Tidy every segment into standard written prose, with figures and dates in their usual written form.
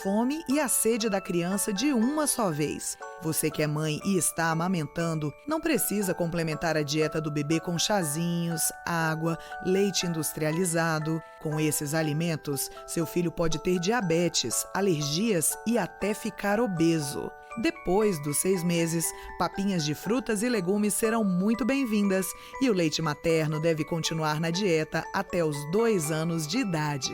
fome e a sede da criança de uma só vez. Você que é mãe e está amamentando, não precisa complementar a dieta do bebê com chazinhos, água, leite industrializado. Com esses alimentos, seu filho pode ter diabetes, alergias e até ficar obeso. Depois dos 6 meses, papinhas de frutas e legumes serão muito bem-vindas e o leite materno deve continuar na dieta até os 2 anos de idade.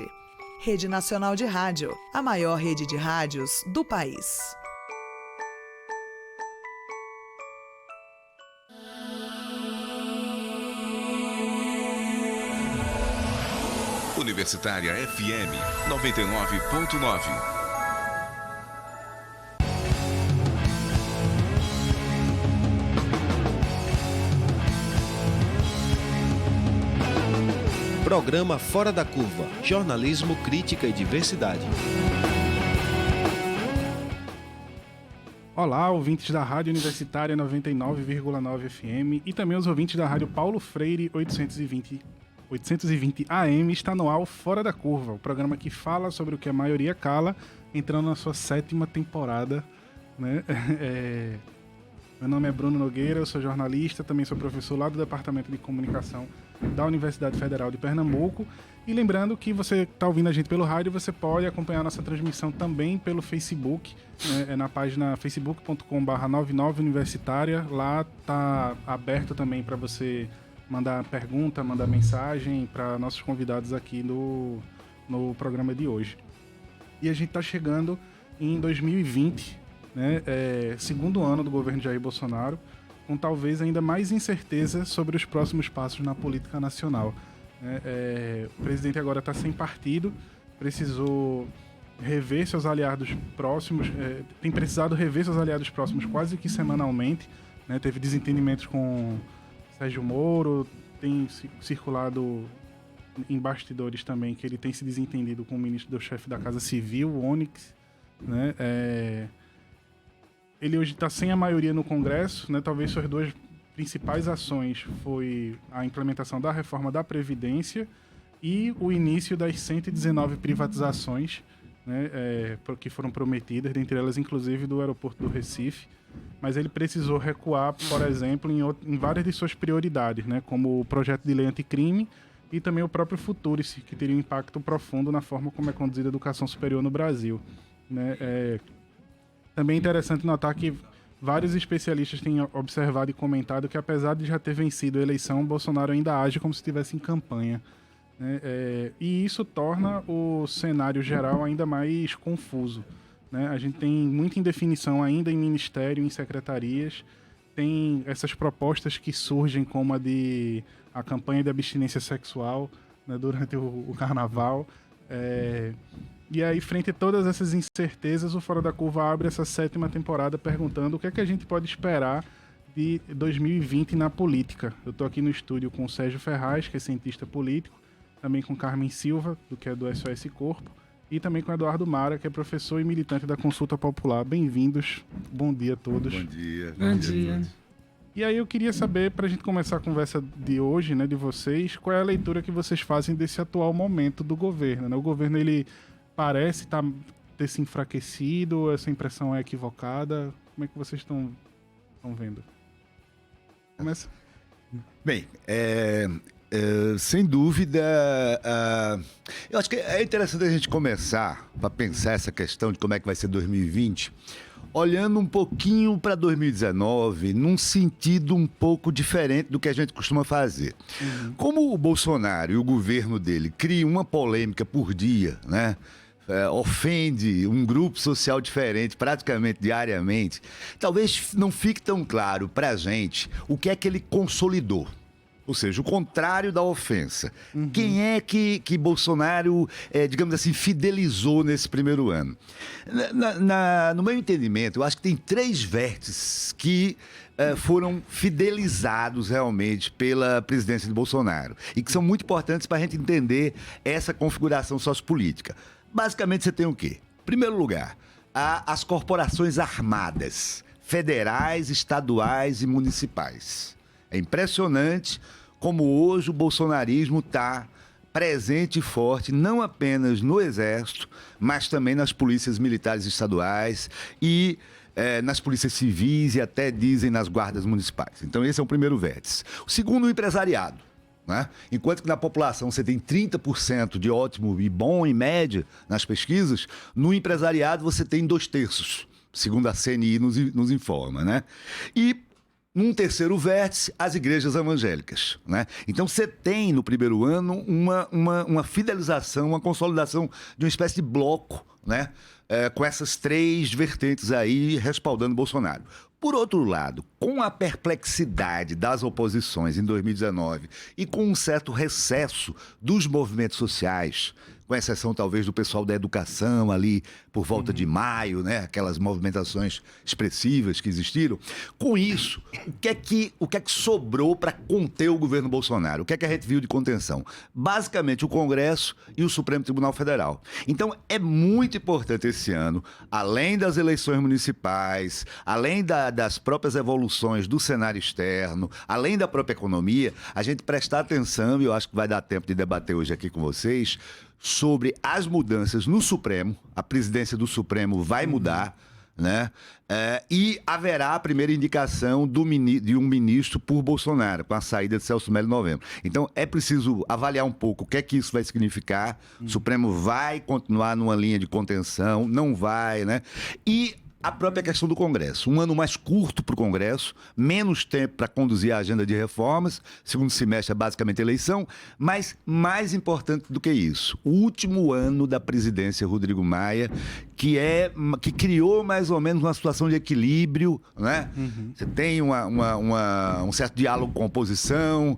Rede Nacional de Rádio, a maior rede de rádios do país. Universitária FM 99.9. Programa Fora da Curva, jornalismo, crítica e diversidade. Olá, ouvintes da Rádio Universitária 99,9 FM e também os ouvintes da Rádio Paulo Freire 820 AM. Está no ar Fora da Curva, o programa que fala sobre o que a maioria cala, entrando na sua 7ª temporada, né? Meu nome é Bruno Nogueira, eu sou jornalista, também sou professor lá do Departamento de Comunicação da Universidade Federal de Pernambuco. E lembrando que você está ouvindo a gente pelo rádio, você pode acompanhar nossa transmissão também pelo Facebook, né? Na página facebook.com/99universitária. Lá está aberto também para você mandar pergunta, mandar mensagem para nossos convidados aqui no programa de hoje. E a gente está chegando em 2020, né, segundo ano do governo Jair Bolsonaro, com talvez ainda mais incerteza sobre os próximos passos na política nacional. O presidente agora está sem partido, precisou rever seus aliados próximos, tem precisado rever seus aliados próximos quase que semanalmente, né, teve desentendimentos com Sérgio Moro, tem circulado em bastidores também que ele tem se desentendido com o ministro do chefe da Casa Civil, o Onyx, né? Ele hoje está sem a maioria no Congresso, né? Talvez suas 2 principais ações foi a implementação da reforma da Previdência e o início das 119 privatizações, né? Que foram prometidas, dentre elas inclusive do aeroporto do Recife. Mas ele precisou recuar, por exemplo, em várias de suas prioridades, né? Como o projeto de lei anticrime e também o próprio Futurice, que teria um impacto profundo na forma como é conduzida a educação superior no Brasil, né? Também é interessante notar que vários especialistas têm observado e comentado que, apesar de já ter vencido a eleição, Bolsonaro ainda age como se estivesse em campanha, né? E isso torna o cenário geral ainda mais confuso, né? A gente tem muita indefinição ainda em ministério, em secretarias, tem essas propostas que surgem como a campanha de abstinência sexual, né, durante o carnaval. E aí, frente a todas essas incertezas, o Fora da Curva abre essa 7ª temporada perguntando o que é que a gente pode esperar de 2020 na política. Eu estou aqui no estúdio com o Sérgio Ferraz, que é cientista político, também com Carmen Silva, que é do SOS Corpo, e também com Eduardo Mara, que é professor e militante da Consulta Popular. Bem-vindos. Bom dia a todos. Bom dia. Bom dia. E aí eu queria saber, para a gente começar a conversa de hoje, né, de vocês, qual é a leitura que vocês fazem desse atual momento do governo, né? O governo, ele parece ter se enfraquecido, essa impressão é equivocada? Como é que vocês estão vendo? Começa. Bem, sem dúvida, eu acho que é interessante a gente começar para pensar essa questão de como é que vai ser 2020, olhando um pouquinho para 2019, num sentido um pouco diferente do que a gente costuma fazer. Como o Bolsonaro e o governo dele criam uma polêmica por dia, né? Ofende um grupo social diferente praticamente diariamente, talvez não fique tão claro para a gente o que é que ele consolidou. Ou seja, o contrário da ofensa. Quem é que Bolsonaro, digamos assim, fidelizou nesse primeiro ano? No meu entendimento, eu acho que tem 3 vértices que foram fidelizados realmente pela presidência de Bolsonaro e que são muito importantes para a gente entender essa configuração sociopolítica. Basicamente, você tem o quê? Em primeiro lugar, as corporações armadas, federais, estaduais e municipais. É impressionante como hoje o bolsonarismo está presente e forte, não apenas no Exército, mas também nas polícias militares estaduais e nas polícias civis e até dizem nas guardas municipais. Então esse é o primeiro vértice. O segundo, o empresariado. Né? Enquanto que na população você tem 30% de ótimo e bom em média nas pesquisas, no empresariado você tem 2/3, segundo a CNI nos informa. Né? E num terceiro vértice, as igrejas evangélicas. Né? Então você tem no primeiro ano uma fidelização, uma consolidação de uma espécie de bloco, né? Com essas 3 vertentes aí respaldando Bolsonaro. Por outro lado, com a perplexidade das oposições em 2019 e com um certo recesso dos movimentos sociais, com exceção talvez do pessoal da educação ali por volta de maio, né? Aquelas movimentações expressivas que existiram. Com isso, o que é que sobrou para conter o governo Bolsonaro? O que é que a gente viu de contenção? Basicamente o Congresso e o Supremo Tribunal Federal. Então é muito importante esse ano, além das eleições municipais, além das próprias evoluções do cenário externo, além da própria economia, a gente prestar atenção, e eu acho que vai dar tempo de debater hoje aqui com vocês, sobre as mudanças no Supremo. A presidência do Supremo vai mudar, né? E haverá a primeira indicação de um ministro por Bolsonaro, com a saída de Celso Mello em novembro. Então, é preciso avaliar um pouco o que é que isso vai significar. O Supremo vai continuar numa linha de contenção, não vai, né? E a própria questão do Congresso. Um ano mais curto para o Congresso, menos tempo para conduzir a agenda de reformas, segundo semestre é basicamente eleição, mas mais importante do que isso, o último ano da presidência Rodrigo Maia, que criou mais ou menos uma situação de equilíbrio, né? Você tem um certo diálogo com a oposição,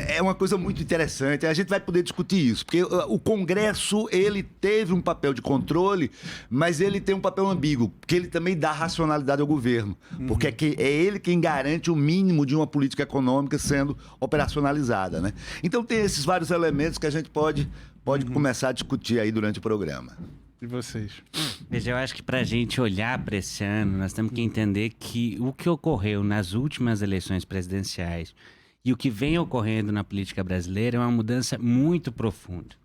é uma coisa muito interessante, a gente vai poder discutir isso, porque o Congresso, ele teve um papel de controle, mas ele tem um papel ambíguo, porque ele também dá racionalidade ao governo, porque é ele quem garante o mínimo de uma política econômica sendo operacionalizada, né? Então tem esses vários elementos que a gente pode começar a discutir aí durante o programa. E vocês? Veja, eu acho que para a gente olhar para esse ano, nós temos que entender que o que ocorreu nas últimas eleições presidenciais e o que vem ocorrendo na política brasileira é uma mudança muito profunda.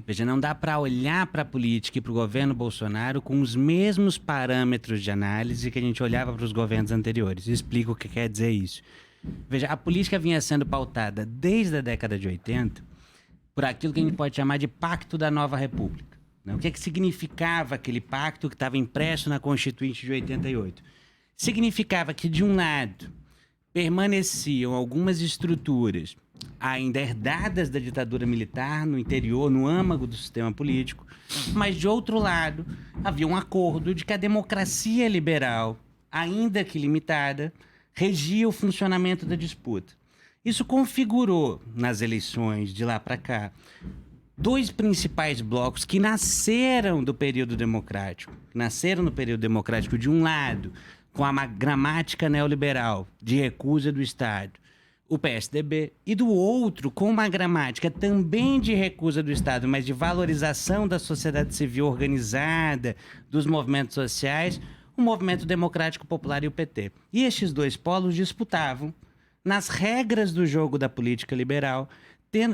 Veja, não dá para olhar para a política e para o governo Bolsonaro com os mesmos parâmetros de análise que a gente olhava para os governos anteriores. Explico o que quer dizer isso. Veja, a política vinha sendo pautada desde a década de 80 por aquilo que a gente pode chamar de Pacto da Nova República. O que é que significava aquele pacto que estava impresso na Constituinte de 88? Significava que, de um lado, permaneciam algumas estruturas ainda herdadas da ditadura militar no interior, no âmago do sistema político, mas, de outro lado, havia um acordo de que a democracia liberal, ainda que limitada, regia o funcionamento da disputa. Isso configurou, nas eleições de lá para cá, 2 principais blocos que nasceram do período democrático. Nasceram no período democrático, de um lado, com a gramática neoliberal de recusa do Estado, o PSDB, e do outro, com uma gramática também de recusa do Estado, mas de valorização da sociedade civil organizada, dos movimentos sociais, o Movimento Democrático Popular e o PT. E estes 2 polos disputavam nas regras do jogo da política liberal,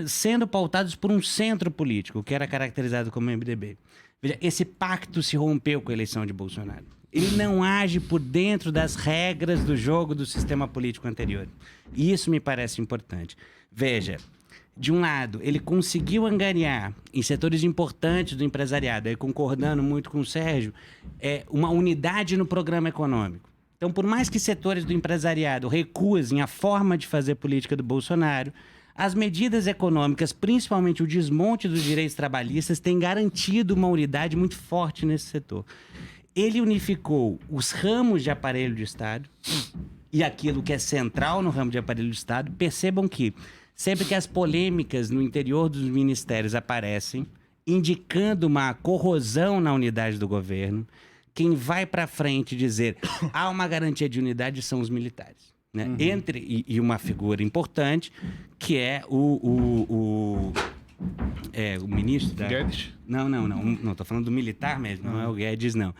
sendo pautados por um centro político, que era caracterizado como MDB. Veja, esse pacto se rompeu com a eleição de Bolsonaro. Ele não age por dentro das regras do jogo do sistema político anterior. E isso me parece importante. Veja, de um lado, ele conseguiu angariar em setores importantes do empresariado, aí concordando muito com o Sérgio, uma unidade no programa econômico. Então, por mais que setores do empresariado recusem a forma de fazer política do Bolsonaro, as medidas econômicas, principalmente o desmonte dos direitos trabalhistas, têm garantido uma unidade muito forte nesse setor. Ele unificou os ramos de aparelho de Estado e aquilo que é central no ramo de aparelho de Estado. Percebam que sempre que as polêmicas no interior dos ministérios aparecem, indicando uma corrosão na unidade do governo, quem vai para frente dizer há uma garantia de unidade são os militares. Né? E uma figura importante, que é o ministro da... Guedes? Não, estou falando do militar mesmo, não é o Guedes, não.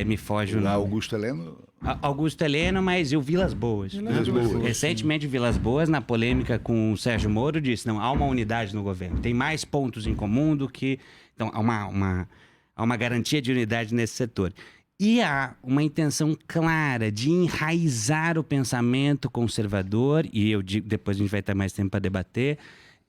Me foge o nome. Augusto Heleno? Augusto Heleno, mas e o Vilas Boas. Vilas Boas. Recentemente, Vilas Boas, na polêmica com o Sérgio Moro, disse: não, há uma unidade no governo. Tem mais pontos em comum do que... Então, há uma garantia de unidade nesse setor. E há uma intenção clara de enraizar o pensamento conservador, e eu digo, depois a gente vai ter mais tempo para debater,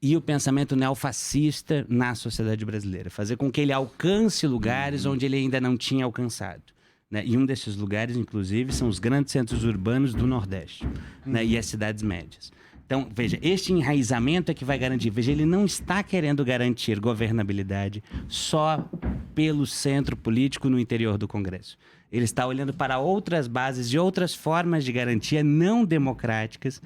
e o pensamento neofascista na sociedade brasileira. Fazer com que ele alcance lugares onde ele ainda não tinha alcançado. Né? E um desses lugares, inclusive, são os grandes centros urbanos do Nordeste, né? E as cidades médias. Então, veja, este enraizamento é que vai garantir. Veja, ele não está querendo garantir governabilidade só pelo centro político no interior do Congresso. Ele está olhando para outras bases e outras formas de garantia não democráticas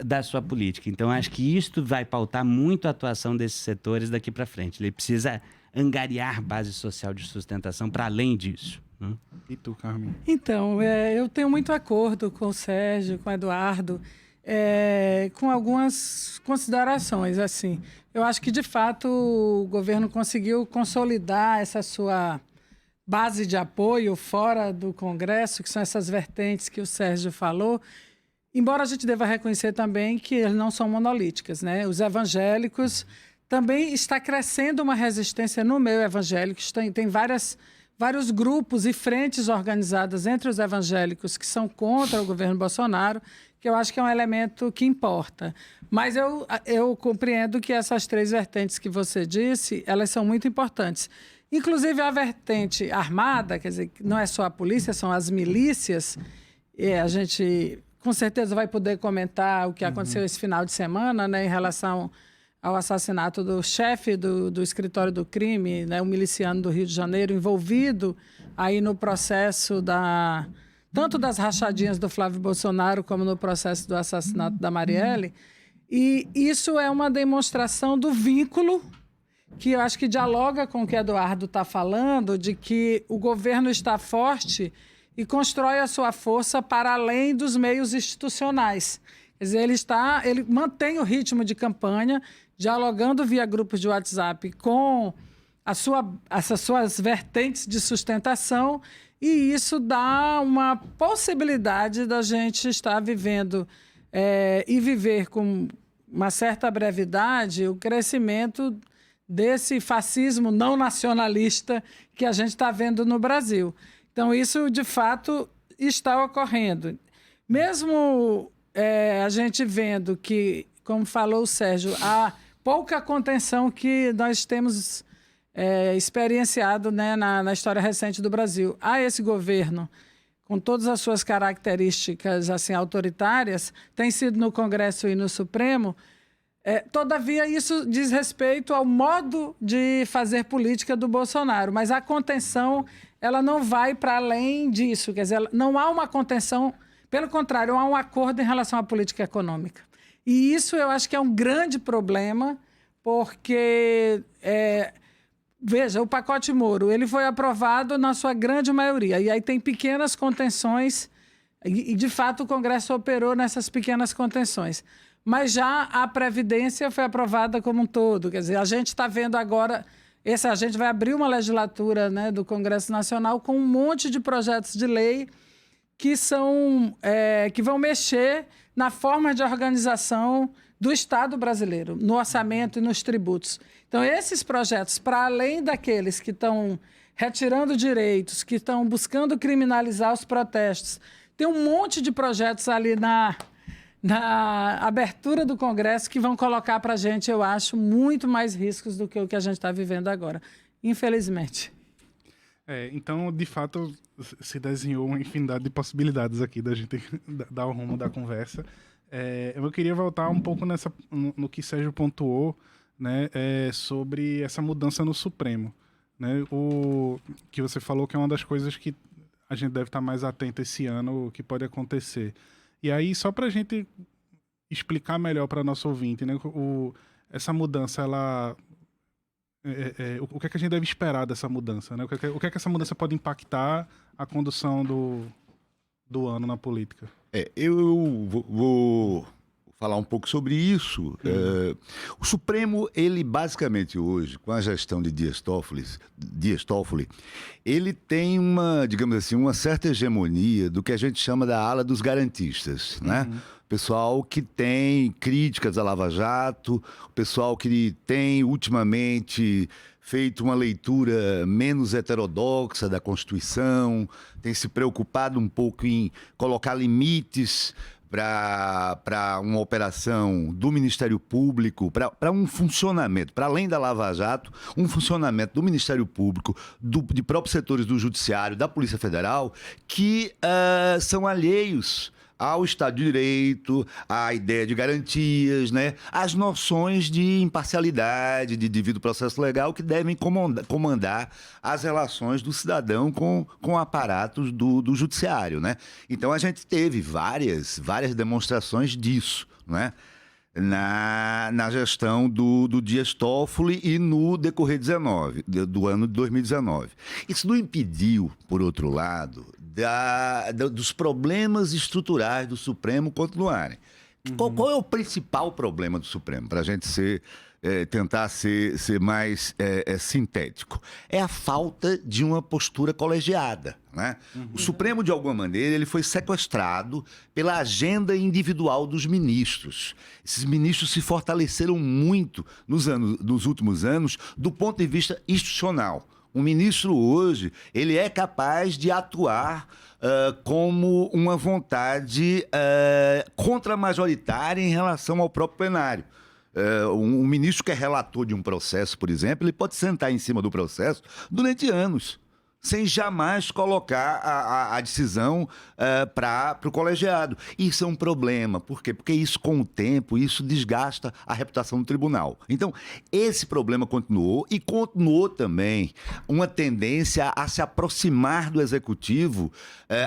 da sua política. Então, acho que isto vai pautar muito a atuação desses setores daqui para frente. Ele precisa angariar base social de sustentação para além disso. E tu, Carmen? Então, eu tenho muito acordo com o Sérgio, com o Eduardo, com algumas considerações. Assim, eu acho que, de fato, o governo conseguiu consolidar essa sua base de apoio fora do Congresso, que são essas vertentes que o Sérgio falou, embora a gente deva reconhecer também que eles não são monolíticas, né? Os evangélicos também está crescendo uma resistência no meio evangélico, tem vários grupos e frentes organizadas entre os evangélicos que são contra o governo Bolsonaro, que eu acho que é um elemento que importa. Mas eu compreendo que essas três vertentes que você disse, elas são muito importantes. Inclusive a vertente armada, quer dizer, não é só a polícia, são as milícias, e a gente com certeza vai poder comentar o que aconteceu esse final de semana, né, em relação ao assassinato do chefe do escritório do crime, né, um miliciano do Rio de Janeiro, envolvido aí no processo tanto das rachadinhas do Flávio Bolsonaro como no processo do assassinato da Marielle. E isso é uma demonstração do vínculo que eu acho que dialoga com o que Eduardo está falando, de que o governo está forte e constrói a sua força para além dos meios institucionais. Quer dizer, ele mantém o ritmo de campanha, dialogando via grupos de WhatsApp com essas suas vertentes de sustentação, e isso dá uma possibilidade da gente estar vivendo e viver com uma certa brevidade o crescimento desse fascismo não nacionalista que a gente está vendo no Brasil. Então, isso, de fato, está ocorrendo. Mesmo a gente vendo que, como falou o Sérgio, há pouca contenção que nós temos experienciado, né, na história recente do Brasil. Há esse governo, com todas as suas características assim, autoritárias, tem sido no Congresso e no Supremo. Todavia, isso diz respeito ao modo de fazer política do Bolsonaro, mas a contenção ela não vai para além disso. Quer dizer, não há uma contenção, pelo contrário, há um acordo em relação à política econômica. E isso eu acho que é um grande problema, porque, veja, o pacote Moro ele foi aprovado na sua grande maioria, e aí tem pequenas contenções, e de fato o Congresso operou nessas pequenas contenções. Mas já a Previdência foi aprovada como um todo. Quer dizer, a gente está vendo agora... a gente vai abrir uma legislatura, né, do Congresso Nacional com um monte de projetos de lei que vão mexer na forma de organização do Estado brasileiro, no orçamento e nos tributos. Então, esses projetos, para além daqueles que estão retirando direitos, que estão buscando criminalizar os protestos, tem um monte de projetos ali na abertura do Congresso que vão colocar para a gente, eu acho, muito mais riscos do que o que a gente está vivendo agora, infelizmente. Então, de fato, se desenhou uma infinidade de possibilidades aqui da gente dar o rumo da conversa. Eu queria voltar um pouco no que Sérgio pontuou, né, sobre essa mudança no Supremo. Né, o que você falou que é uma das coisas que a gente deve estar mais atento esse ano, o que pode acontecer. E aí, só para a gente explicar melhor para nosso ouvinte, né, essa mudança, o que é que a gente deve esperar dessa mudança? Né? O que é que essa mudança pode impactar a condução do ano na política? Eu vou falar um pouco sobre isso. O Supremo, ele basicamente hoje, com a gestão de Dias Toffoli, ele tem uma, digamos assim, uma certa hegemonia do que a gente chama da ala dos garantistas, né? Pessoal que tem críticas à Lava Jato, o pessoal que tem ultimamente feito uma leitura menos heterodoxa da Constituição, tem se preocupado um pouco em colocar limites para uma operação do Ministério Público, para um funcionamento, para além da Lava Jato, um funcionamento do Ministério Público, de próprios setores do Judiciário, da Polícia Federal, que são alheios ao Estado de Direito, à ideia de garantias, né? Às noções de imparcialidade, de devido processo legal, que devem comandar as relações do cidadão com aparatos do Judiciário, né? Então, a gente teve várias demonstrações disso, né? Na gestão do Dias Toffoli e no decorrer do ano de 2019. Isso não impediu, por outro lado, dos problemas estruturais do Supremo continuarem. Qual é o principal problema do Supremo, para a gente tentar ser mais sintético? É a falta de uma postura colegiada, né? O Supremo, de alguma maneira, ele foi sequestrado pela agenda individual dos ministros. Esses ministros se fortaleceram muito nos últimos anos do ponto de vista institucional. Um ministro hoje, ele é capaz de atuar como uma vontade contramajoritária em relação ao próprio plenário. Um ministro que é relator de um processo, por exemplo, ele pode sentar em cima do processo durante anos, sem jamais colocar a decisão para o colegiado. Isso é um problema. Por quê? Porque isso, com o tempo, isso desgasta a reputação do tribunal. Então, esse problema continuou e continuou também uma tendência a se aproximar do Executivo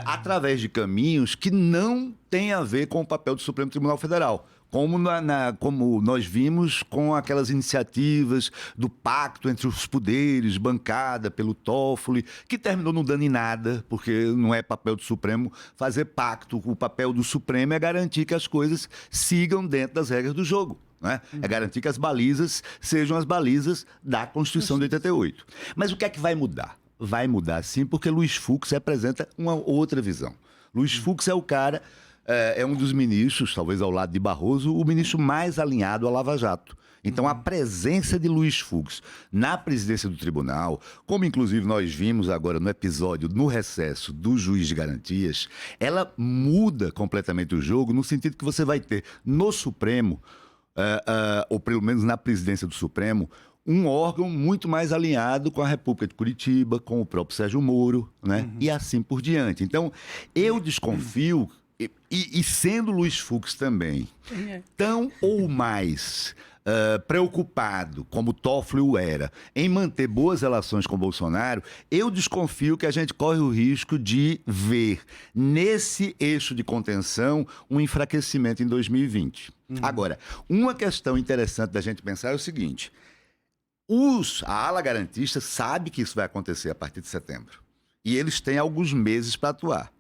através de caminhos que não têm a ver com o papel do Supremo Tribunal Federal. Como nós vimos com aquelas iniciativas do pacto entre os poderes, bancada pelo Toffoli, que terminou não dando em nada, porque não é papel do Supremo fazer pacto. O papel do Supremo é garantir que as coisas sigam dentro das regras do jogo, né? É garantir que as balizas sejam as balizas da Constituição de 88. Mas o que é que vai mudar? Vai mudar sim, porque Luiz Fux representa uma outra visão. Luiz Fux é o cara... É um dos ministros, talvez ao lado de Barroso, o ministro mais alinhado à Lava Jato. Então, a presença de Luiz Fux na presidência do tribunal, como inclusive nós vimos agora no episódio, no recesso do juiz de garantias, ela muda completamente o jogo, no sentido que você vai ter no Supremo, ou pelo menos na presidência do Supremo, um órgão muito mais alinhado com a República de Curitiba, com o próprio Sérgio Moro, né? E assim por diante. Então, eu desconfio... E sendo Luiz Fux também tão ou mais preocupado, como Toffoli o era, em manter boas relações com Bolsonaro, eu desconfio que a gente corre o risco de ver nesse eixo de contenção um enfraquecimento em 2020. Agora, uma questão interessante da gente pensar é o seguinte: a ala garantista sabe que isso vai acontecer a partir de setembro. E eles têm alguns meses para atuar.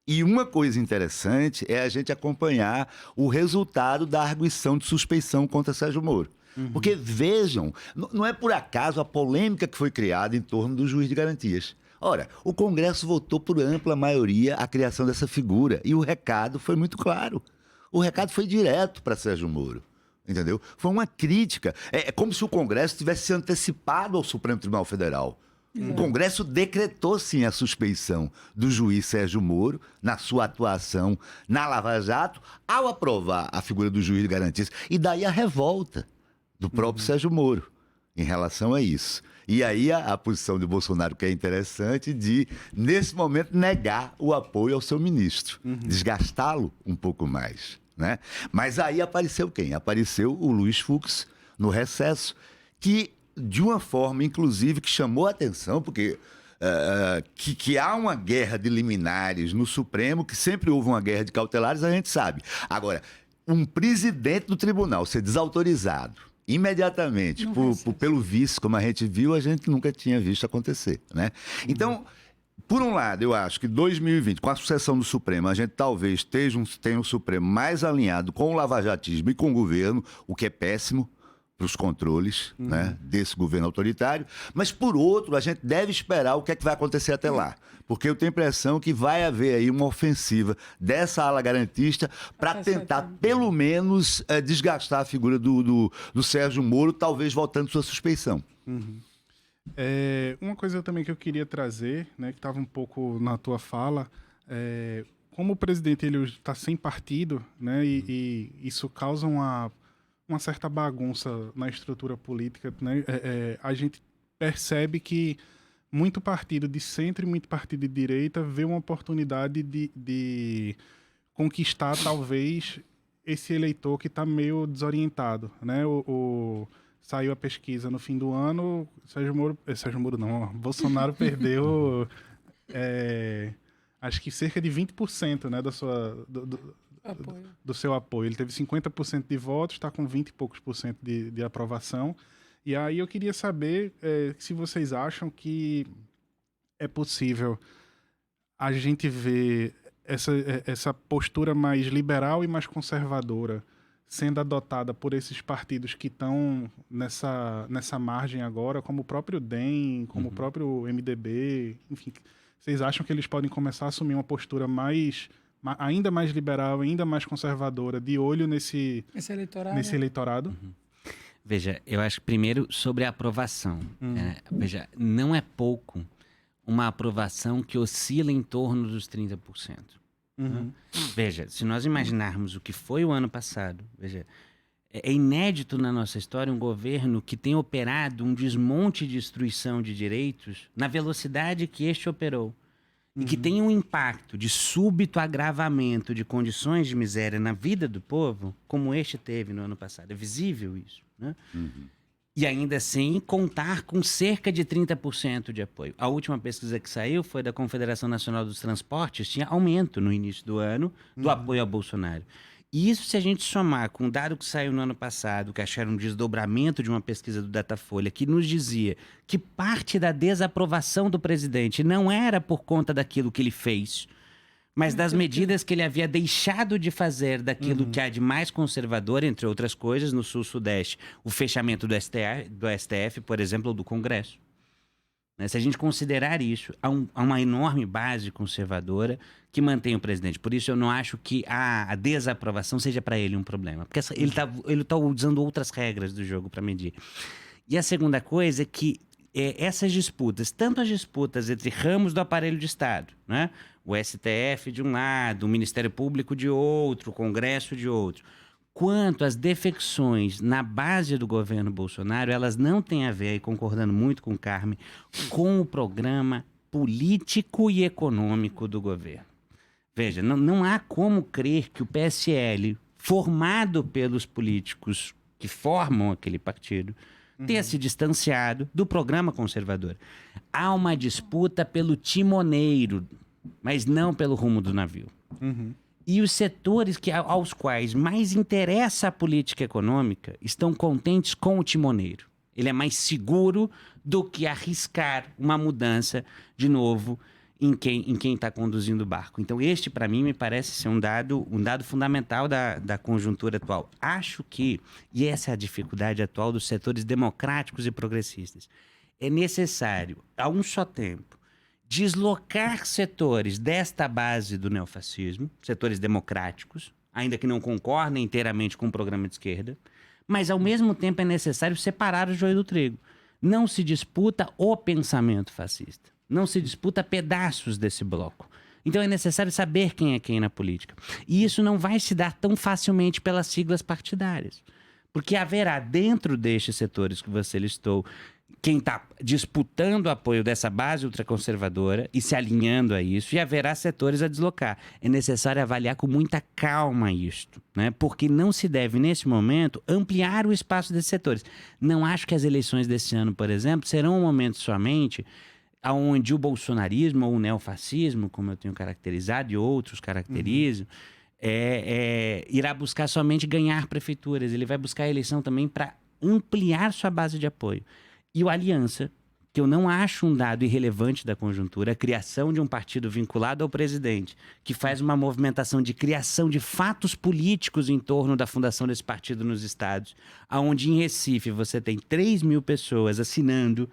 E uma coisa interessante é a gente acompanhar o resultado da arguição de suspeição contra Sérgio Moro. Porque, vejam, não é por acaso a polêmica que foi criada em torno do juiz de garantias. Ora, o Congresso votou por ampla maioria a criação dessa figura e o recado foi muito claro. O recado foi direto para Sérgio Moro. Entendeu? Foi uma crítica. É como se o Congresso tivesse se antecipado ao Supremo Tribunal Federal. O Congresso decretou, sim, a suspeição do juiz Sérgio Moro na sua atuação na Lava Jato ao aprovar a figura do juiz de garantias. E daí a revolta do próprio Sérgio Moro em relação a isso. E aí a posição de Bolsonaro, que é interessante, de, nesse momento, negar o apoio ao seu ministro, desgastá-lo um pouco mais, né? Mas aí apareceu quem? Apareceu o Luiz Fux no recesso, que... de uma forma, inclusive, que chamou a atenção, porque que há uma guerra de liminares no Supremo, que sempre houve uma guerra de cautelares, a gente sabe. Agora, um presidente do tribunal ser desautorizado imediatamente pelo vice, como a gente viu, a gente nunca tinha visto acontecer, né? Então, Por um lado, eu acho que 2020, com a sucessão do Supremo, a gente talvez tenha um Supremo mais alinhado com o lavajatismo e com o governo, o que é péssimo para os controles, né, desse governo autoritário. Mas, por outro, a gente deve esperar o que é que vai acontecer até lá. Porque eu tenho a impressão que vai haver aí uma ofensiva dessa ala garantista para tentar, pelo menos, desgastar a figura do Sérgio Moro, talvez voltando sua suspeição. Uma coisa também que eu queria trazer, né, que estava um pouco na tua fala, como o presidente ele está sem partido, né, e isso causa uma certa bagunça na estrutura política, né, a gente percebe que muito partido de centro e muito partido de direita vê uma oportunidade de conquistar, talvez, esse eleitor que está meio desorientado, né, Saiu a pesquisa no fim do ano, Bolsonaro perdeu acho que cerca de 20%, né, do seu apoio. Ele teve 50% de votos, está com 20 e poucos por cento de aprovação. E aí eu queria saber se vocês acham que é possível a gente ver essa postura mais liberal e mais conservadora sendo adotada por esses partidos que estão nessa margem agora, como o próprio DEM, como o próprio MDB, enfim. Vocês acham que eles podem começar a assumir uma postura ainda mais liberal, ainda mais conservadora, de olho nesse eleitorado? Veja, eu acho que primeiro sobre a aprovação. Veja, não é pouco uma aprovação que oscila em torno dos 30%. Veja, se nós imaginarmos o que foi o ano passado, veja, é inédito na nossa história um governo que tem operado um desmonte de destruição de direitos na velocidade que este operou. E que tem um impacto de súbito agravamento de condições de miséria na vida do povo, como este teve no ano passado. É visível isso, né? E ainda assim, contar com cerca de 30% de apoio. A última pesquisa que saiu foi da Confederação Nacional dos Transportes, tinha aumento no início do ano do apoio ao Bolsonaro. E isso, se a gente somar com o dado que saiu no ano passado, que acharam um desdobramento de uma pesquisa do Datafolha, que nos dizia que parte da desaprovação do presidente não era por conta daquilo que ele fez, mas das medidas que ele havia deixado de fazer, daquilo que há de mais conservador, entre outras coisas, no Sul-Sudeste, o fechamento do STF, por exemplo, ou do Congresso. Se a gente considerar isso, há uma enorme base conservadora que mantém o presidente. Por isso eu não acho que a desaprovação seja para ele um problema. Porque ele tá usando outras regras do jogo para medir. E a segunda coisa é que essas disputas, tanto as disputas entre ramos do aparelho de Estado, né? O STF de um lado, o Ministério Público de outro, o Congresso de outro, quanto as defecções na base do governo Bolsonaro, elas não têm a ver, e concordando muito com o Carmen, com o programa político e econômico do governo. Veja, não há como crer que o PSL, formado pelos políticos que formam aquele partido, tenha se distanciado do programa conservador. Há uma disputa pelo timoneiro, mas não pelo rumo do navio. E os setores aos quais mais interessa a política econômica estão contentes com o timoneiro. Ele é mais seguro do que arriscar uma mudança, de novo, em quem está conduzindo o barco. Então, este, para mim, me parece ser um dado fundamental da conjuntura atual. Acho que, e essa é a dificuldade atual dos setores democráticos e progressistas, é necessário, a um só tempo, deslocar setores desta base do neofascismo, setores democráticos, ainda que não concordem inteiramente com o programa de esquerda, mas, ao mesmo tempo, é necessário separar o joio do trigo. Não se disputa o pensamento fascista. Não se disputa pedaços desse bloco. Então é necessário saber quem é quem na política. E isso não vai se dar tão facilmente pelas siglas partidárias. Porque haverá dentro destes setores que você listou quem está disputando o apoio dessa base ultraconservadora e se alinhando a isso, e haverá setores a deslocar. É necessário avaliar com muita calma isto, né? Porque não se deve, nesse momento, ampliar o espaço desses setores. Não acho que as eleições desse ano, por exemplo, serão um momento somente onde o bolsonarismo ou o neofascismo, como eu tenho caracterizado e outros caracterizam, irá buscar somente ganhar prefeituras. Ele vai buscar a eleição também para ampliar sua base de apoio. E o Aliança, que eu não acho um dado irrelevante da conjuntura, a criação de um partido vinculado ao presidente, que faz uma movimentação de criação de fatos políticos em torno da fundação desse partido nos estados, onde em Recife você tem 3 mil pessoas assinando,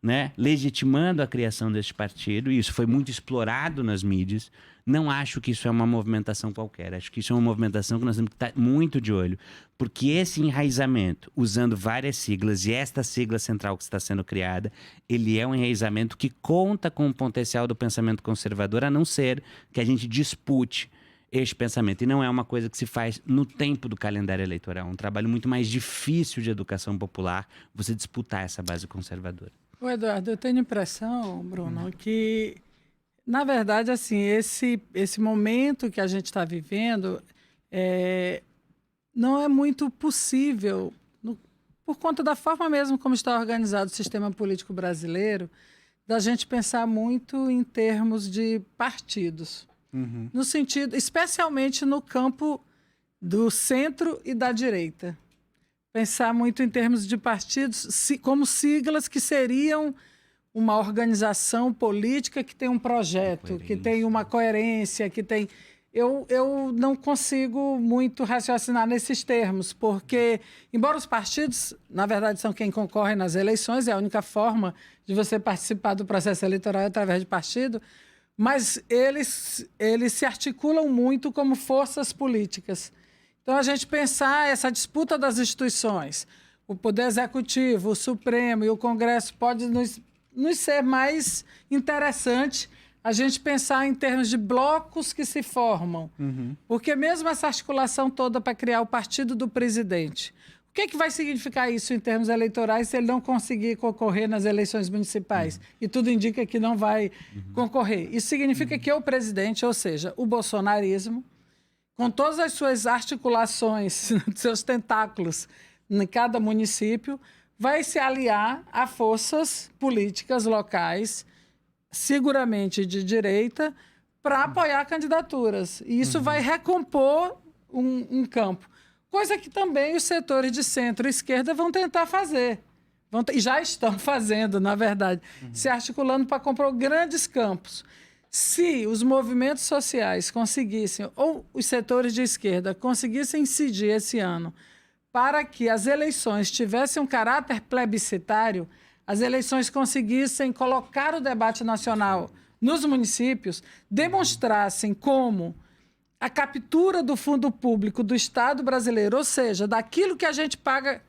né, legitimando a criação desse partido, e isso foi muito explorado nas mídias. Não acho que isso é uma movimentação qualquer, acho que isso é uma movimentação que nós temos que estar muito de olho, porque esse enraizamento, usando várias siglas, e esta sigla central que está sendo criada, ele é um enraizamento que conta com o potencial do pensamento conservador, a não ser que a gente dispute este pensamento. E não é uma coisa que se faz no tempo do calendário eleitoral, é um trabalho muito mais difícil de educação popular, você disputar essa base conservadora. Ô Eduardo, eu tenho a impressão, Bruno, que, na verdade, assim, esse momento que a gente está vivendo não é muito possível, por conta da forma mesmo como está organizado o sistema político brasileiro, da gente pensar muito em termos de partidos. No sentido, especialmente no campo do centro e da direita. Pensar muito em termos de partidos como siglas que seriam uma organização política que tem um projeto, que tem uma coerência, que tem... Eu não consigo muito raciocinar nesses termos, porque, embora os partidos, na verdade, são quem concorre nas eleições, é a única forma de você participar do processo eleitoral através de partido, mas eles se articulam muito como forças políticas. Então, a gente pensar essa disputa das instituições, o Poder Executivo, o Supremo e o Congresso pode nos ser mais interessante a gente pensar em termos de blocos que se formam. Porque mesmo essa articulação toda para criar o partido do presidente, o que vai significar isso em termos eleitorais se ele não conseguir concorrer nas eleições municipais? E tudo indica que não vai concorrer. Isso significa que o presidente, ou seja, o bolsonarismo, com todas as suas articulações, seus tentáculos em cada município, vai se aliar a forças políticas locais, seguramente de direita, para apoiar candidaturas. E isso vai recompor um campo. Coisa que também os setores de centro e esquerda vão tentar fazer. E já estão fazendo, na verdade, se articulando para comprar grandes campos. Se os movimentos sociais conseguissem, ou os setores de esquerda conseguissem incidir esse ano para que as eleições tivessem um caráter plebiscitário, as eleições conseguissem colocar o debate nacional nos municípios, demonstrassem como a captura do fundo público do Estado brasileiro, ou seja, daquilo que a gente paga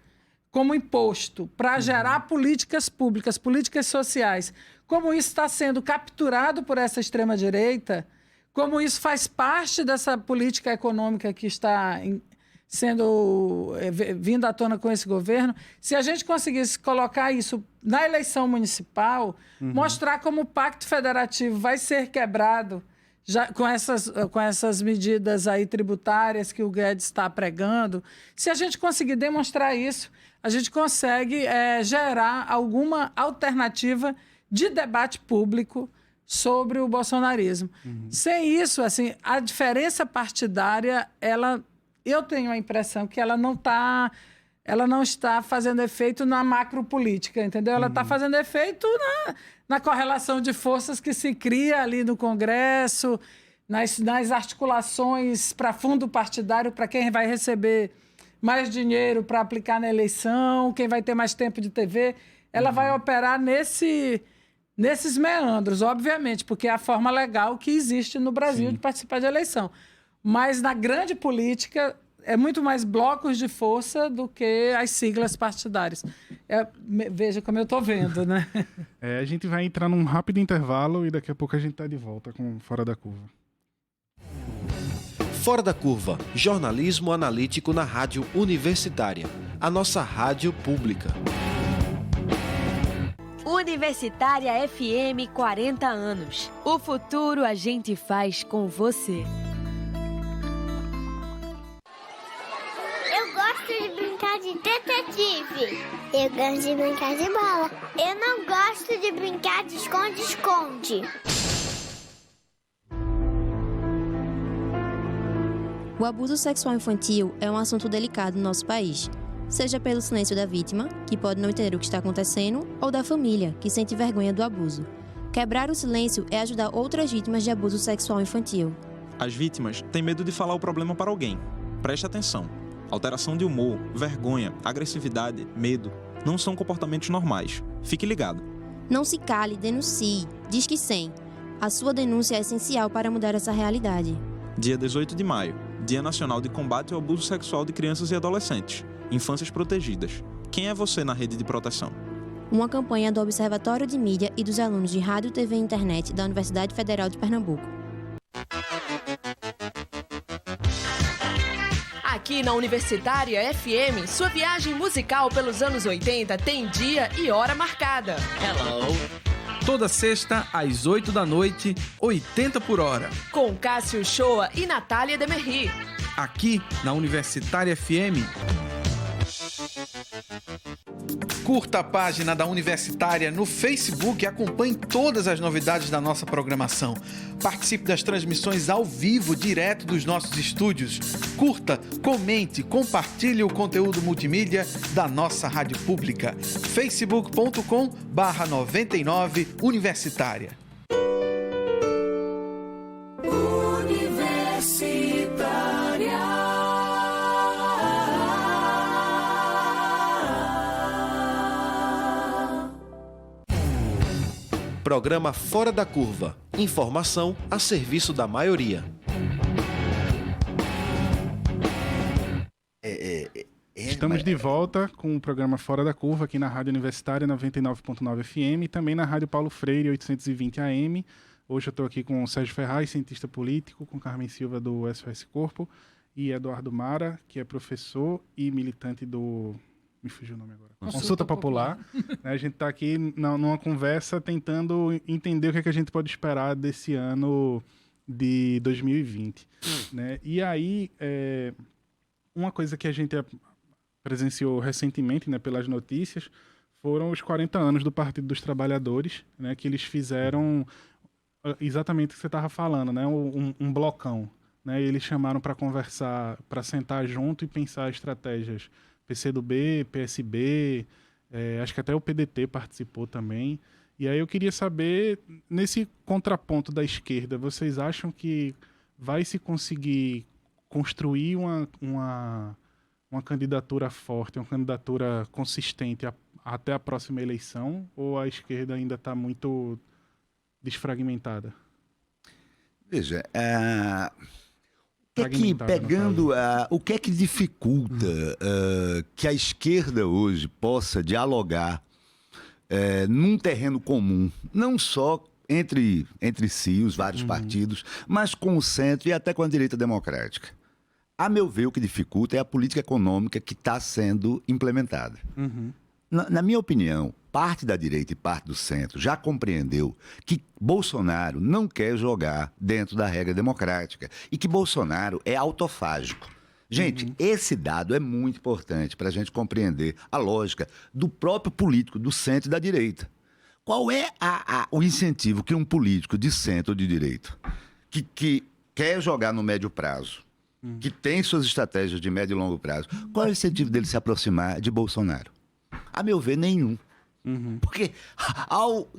como imposto para gerar políticas públicas, políticas sociais, como isso está sendo capturado por essa extrema-direita, como isso faz parte dessa política econômica que está sendo vindo à tona com esse governo, se a gente conseguisse colocar isso na eleição municipal, mostrar como o Pacto Federativo vai ser quebrado já com essas medidas aí tributárias que o Guedes está pregando, se a gente conseguir demonstrar isso, a gente consegue gerar alguma alternativa de debate público sobre o bolsonarismo. Sem isso, assim, a diferença partidária, eu tenho a impressão que ela não está fazendo efeito na macropolítica, entendeu? Ela está fazendo efeito na correlação de forças que se cria ali no Congresso, nas articulações para fundo partidário, para quem vai receber mais dinheiro para aplicar na eleição, quem vai ter mais tempo de TV. Ela vai operar nesses meandros, obviamente, porque é a forma legal que existe no Brasil de participar de eleição. Mas na grande política é muito mais blocos de força do que as siglas partidárias. Veja como eu estou vendo, né? A gente vai entrar num rápido intervalo e daqui a pouco a gente está de volta com Fora da Curva. Fora da Curva, jornalismo analítico na Rádio Universitária, a nossa rádio pública. Universitária FM 40 anos. O futuro a gente faz com você. Eu gosto de brincar de detetive. Eu gosto de brincar de bola. Eu não gosto de brincar de esconde-esconde. O abuso sexual infantil é um assunto delicado no nosso país. seja pelo silêncio da vítima, que pode não entender o que está acontecendo, ou da família, que sente vergonha do abuso. Quebrar o silêncio é ajudar outras vítimas de abuso sexual infantil. As vítimas têm medo de falar o problema para alguém. Preste atenção. Alteração de humor, vergonha, agressividade, medo não são comportamentos normais. Fique ligado. Não se cale, denuncie. Disque 100. A sua denúncia é essencial para mudar essa realidade. Dia 18 de maio, Dia Nacional de Combate ao Abuso Sexual de Crianças e Adolescentes. Infâncias Protegidas. Quem é você na rede de proteção? Uma campanha do Observatório de Mídia e dos alunos de Rádio, TV e Internet da Universidade Federal de Pernambuco. Aqui na Universitária FM, sua viagem musical pelos anos 80 tem dia e hora marcada. Hello! Toda sexta, às 8 da noite, 80 por hora. Com Cássio Shoa e Natália Demerri. Aqui na Universitária FM. Curta a página da Universitária no Facebook e acompanhe todas as novidades da nossa programação. Participe das transmissões ao vivo, direto dos nossos estúdios. Curta, comente, compartilhe o conteúdo multimídia da nossa rádio pública. facebook.com/99 Universitária. Programa Fora da Curva. Informação a serviço da maioria. Estamos de volta com o programa Fora da Curva aqui na Rádio Universitária 99.9 FM e também na Rádio Paulo Freire 820 AM. Hoje eu estou aqui com o Sérgio Ferraz, cientista político, com Carmen Silva do SOS Corpo e Eduardo Mara, que é professor e militante do... Me fugiu o nome agora. Consulta Popular. A gente está aqui numa conversa tentando entender o que a gente pode esperar desse ano de 2020. Né? E aí, uma coisa que a gente presenciou recentemente, né, pelas notícias, foram os 40 anos do Partido dos Trabalhadores, né, que eles fizeram exatamente o que você estava falando, né, um blocão. Né, e eles chamaram para conversar, para sentar junto e pensar estratégias. PCdoB, PSB, acho que até o PDT participou também. E aí eu queria saber, nesse contraponto da esquerda, vocês acham que vai se conseguir construir uma candidatura forte, uma candidatura consistente até a próxima eleição? Ou a esquerda ainda está muito desfragmentada? Veja, o que é que dificulta que a esquerda hoje possa dialogar num terreno comum, não só entre si, os vários partidos, mas com o centro e até com a direita democrática? A meu ver, o que dificulta é a política econômica que está sendo implementada. Na minha opinião, parte da direita e parte do centro já compreendeu que Bolsonaro não quer jogar dentro da regra democrática e que Bolsonaro é autofágico. Gente, esse dado é muito importante para a gente compreender a lógica do próprio político do centro e da direita. Qual é o incentivo que um político de centro ou de direita que quer jogar no médio prazo, que tem suas estratégias de médio e longo prazo, qual é o incentivo dele se aproximar de Bolsonaro? A meu ver, nenhum. Porque ao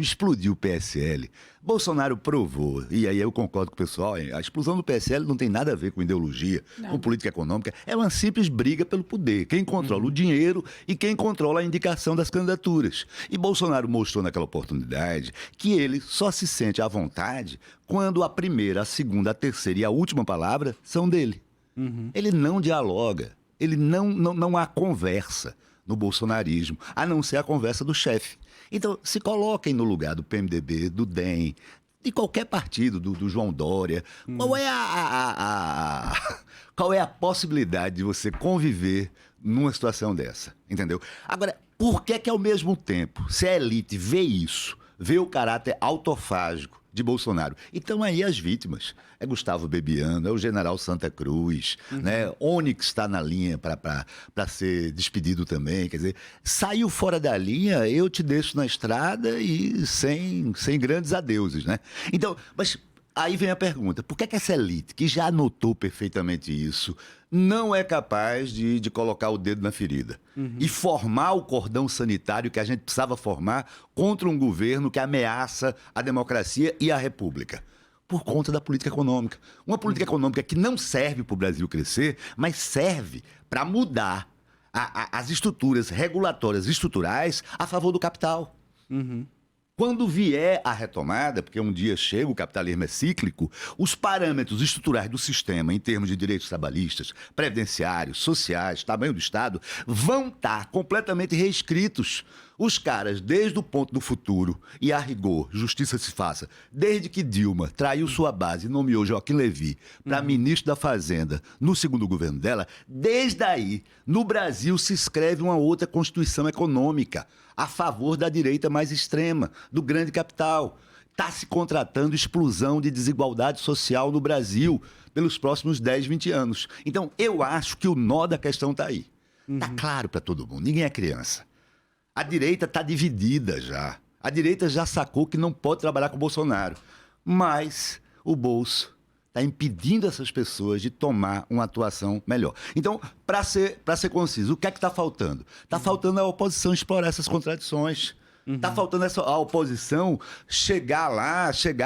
explodir o PSL, Bolsonaro provou, e aí eu concordo com o pessoal, a explosão do PSL não tem nada a ver com ideologia, com política econômica, é uma simples briga pelo poder. Quem controla o dinheiro e quem controla a indicação das candidaturas. E Bolsonaro mostrou naquela oportunidade que ele só se sente à vontade quando a primeira, a segunda, a terceira e a última palavra são dele. Ele não dialoga, ele não há conversa no bolsonarismo, a não ser a conversa do chefe. Então, se coloquem no lugar do PMDB, do DEM, de qualquer partido, do João Dória. Qual é a possibilidade de você conviver numa situação dessa? Entendeu? Agora, por que ao mesmo tempo, se a elite vê isso, vê o caráter autofágico de Bolsonaro, e estão aí as vítimas? É Gustavo Bebiano, é o general Santa Cruz, né? Onyx está na linha para ser despedido também. Quer dizer, saiu fora da linha, eu te deixo na estrada e sem grandes adeuses, né? Então, mas aí vem a pergunta, por que essa elite, que já notou perfeitamente isso, não é capaz de colocar o dedo na ferida e formar o cordão sanitário que a gente precisava formar contra um governo que ameaça a democracia e a república? Por conta da política econômica. Uma política econômica que não serve para o Brasil crescer, mas serve para mudar as estruturas regulatórias estruturais a favor do capital. Quando vier a retomada, porque um dia chega, o capitalismo é cíclico, os parâmetros estruturais do sistema, em termos de direitos trabalhistas, previdenciários, sociais, tamanho do Estado, vão estar completamente reescritos. Os caras, desde o ponto do futuro, e a rigor, justiça se faça, desde que Dilma traiu sua base e nomeou Joaquim Levy para ministro da Fazenda no segundo governo dela, desde aí, no Brasil se escreve uma outra Constituição econômica a favor da direita mais extrema, do grande capital. Está se contratando explosão de desigualdade social no Brasil pelos próximos 10, 20 anos. Então, eu acho que o nó da questão está aí. Está claro para todo mundo, ninguém é criança. A direita está dividida já. A direita já sacou que não pode trabalhar com o Bolsonaro. Mas o bolso está impedindo essas pessoas de tomar uma atuação melhor. Então, para ser conciso, o que é que está faltando? Está faltando a oposição explorar essas contradições. Está faltando a oposição chegar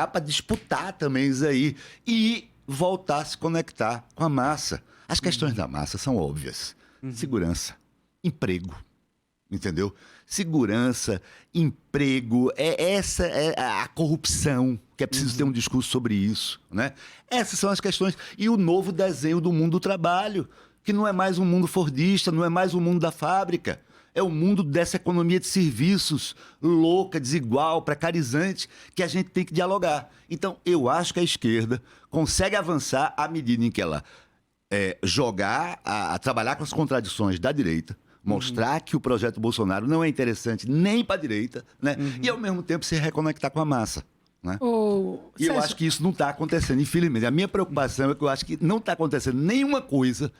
para disputar também isso aí e voltar a se conectar com a massa. As questões da massa são óbvias. Segurança, emprego. Entendeu? Segurança, emprego, essa é a corrupção, que é preciso ter um discurso sobre isso, né? Essas são as questões. E o novo desenho do mundo do trabalho, que não é mais um mundo fordista, não é mais um mundo da fábrica, é o mundo dessa economia de serviços louca, desigual, precarizante, que a gente tem que dialogar. Então, eu acho que a esquerda consegue avançar à medida em que ela trabalhar com as contradições da direita, mostrar que o projeto Bolsonaro não é interessante nem para a direita, né? E, ao mesmo tempo, se reconectar com a massa. Né? E eu acho que isso não está acontecendo, infelizmente. A minha preocupação é que eu acho que não está acontecendo nenhuma coisa.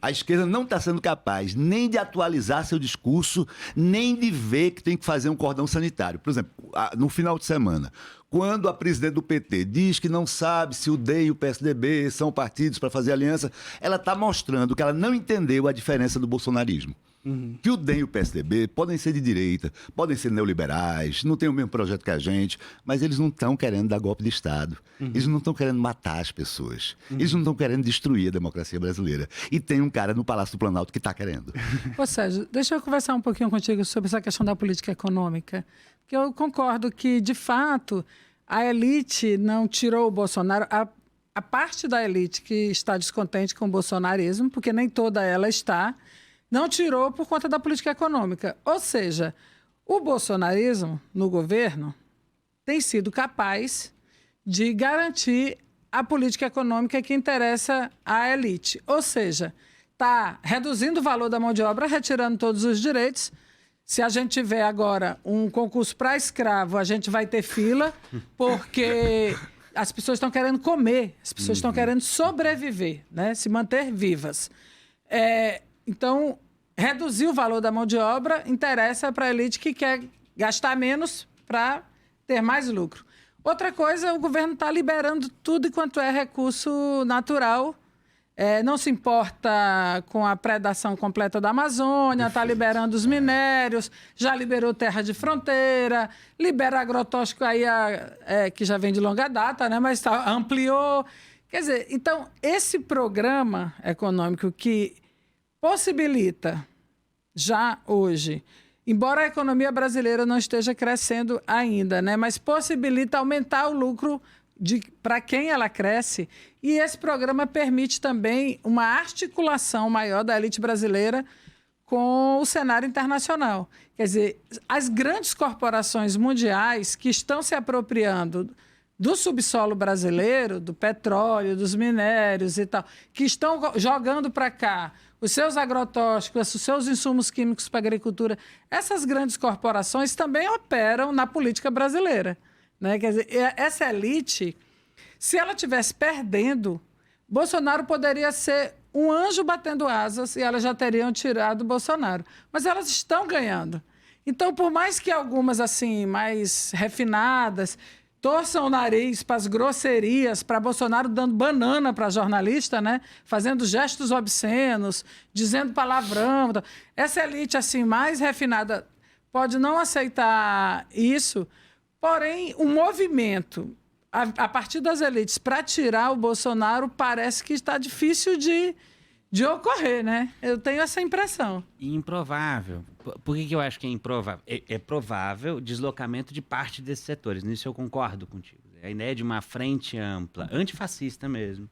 A esquerda não está sendo capaz nem de atualizar seu discurso, nem de ver que tem que fazer um cordão sanitário. Por exemplo, no final de semana, quando a presidente do PT diz que não sabe se o DEM e o PSDB são partidos para fazer aliança, ela está mostrando que ela não entendeu a diferença do bolsonarismo. Que o DEM e o PSDB podem ser de direita, podem ser neoliberais, não têm o mesmo projeto que a gente, mas eles não estão querendo dar golpe de Estado. Eles não estão querendo matar as pessoas. Eles não estão querendo destruir a democracia brasileira. E tem um cara no Palácio do Planalto que está querendo. Ô Sérgio, deixa eu conversar um pouquinho contigo sobre essa questão da política econômica. Porque eu concordo que, de fato, a elite não tirou o Bolsonaro. A parte da elite que está descontente com o bolsonarismo, porque nem toda ela está, não tirou por conta da política econômica. Ou seja, o bolsonarismo no governo tem sido capaz de garantir a política econômica que interessa à elite. Ou seja, está reduzindo o valor da mão de obra, retirando todos os direitos. Se a gente tiver agora um concurso para escravo, a gente vai ter fila, porque as pessoas estão querendo comer, as pessoas estão querendo sobreviver, né? Se manter vivas. Então, reduzir o valor da mão de obra interessa para a elite que quer gastar menos para ter mais lucro. Outra coisa, o governo está liberando tudo enquanto é recurso natural. Não se importa com a predação completa da Amazônia, está liberando os minérios, já liberou terra de fronteira, libera agrotóxico aí, que já vem de longa data, né? Mas ampliou. Quer dizer, então, esse programa econômico que possibilita, já hoje, embora a economia brasileira não esteja crescendo ainda, né, mas possibilita aumentar o lucro para quem ela cresce. E esse programa permite também uma articulação maior da elite brasileira com o cenário internacional. Quer dizer, as grandes corporações mundiais que estão se apropriando do subsolo brasileiro, do petróleo, dos minérios e tal, que estão jogando para cá os seus agrotóxicos, os seus insumos químicos para a agricultura, essas grandes corporações também operam na política brasileira, né? Quer dizer, essa elite, se ela estivesse perdendo, Bolsonaro poderia ser um anjo batendo asas e elas já teriam tirado o Bolsonaro. Mas elas estão ganhando. Então, por mais que algumas, assim, mais refinadas, torçam o nariz para as grosserias, para Bolsonaro dando banana para jornalista, né? Fazendo gestos obscenos, dizendo palavrão. Essa elite assim mais refinada pode não aceitar isso, porém o movimento a partir das elites para tirar o Bolsonaro parece que está difícil de ocorrer, né? Eu tenho essa impressão. Improvável. Por que eu acho que é improvável? É provável deslocamento de parte desses setores. Nisso eu concordo contigo. A ideia de uma frente ampla, antifascista mesmo,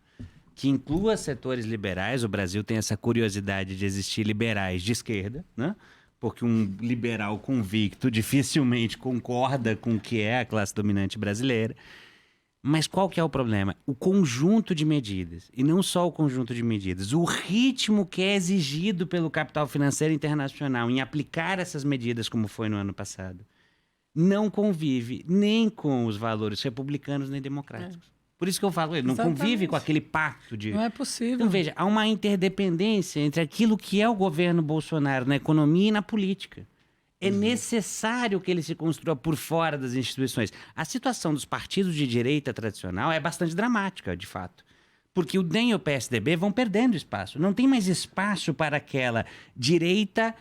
que inclua setores liberais. O Brasil tem essa curiosidade de existir liberais de esquerda, né? Porque um liberal convicto dificilmente concorda com o que é a classe dominante brasileira. Mas qual que é o problema? O conjunto de medidas, e não só o conjunto de medidas, o ritmo que é exigido pelo capital financeiro internacional em aplicar essas medidas, como foi no ano passado, não convive nem com os valores republicanos nem democráticos. Por isso que eu falo, ele não convive com aquele pacto de... Não é possível. Então, veja, há uma interdependência entre aquilo que é o governo Bolsonaro na economia e na política. É necessário que ele se construa por fora das instituições. A situação dos partidos de direita tradicional é bastante dramática, de fato. Porque o DEM e o PSDB vão perdendo espaço. Não tem mais espaço para aquela direita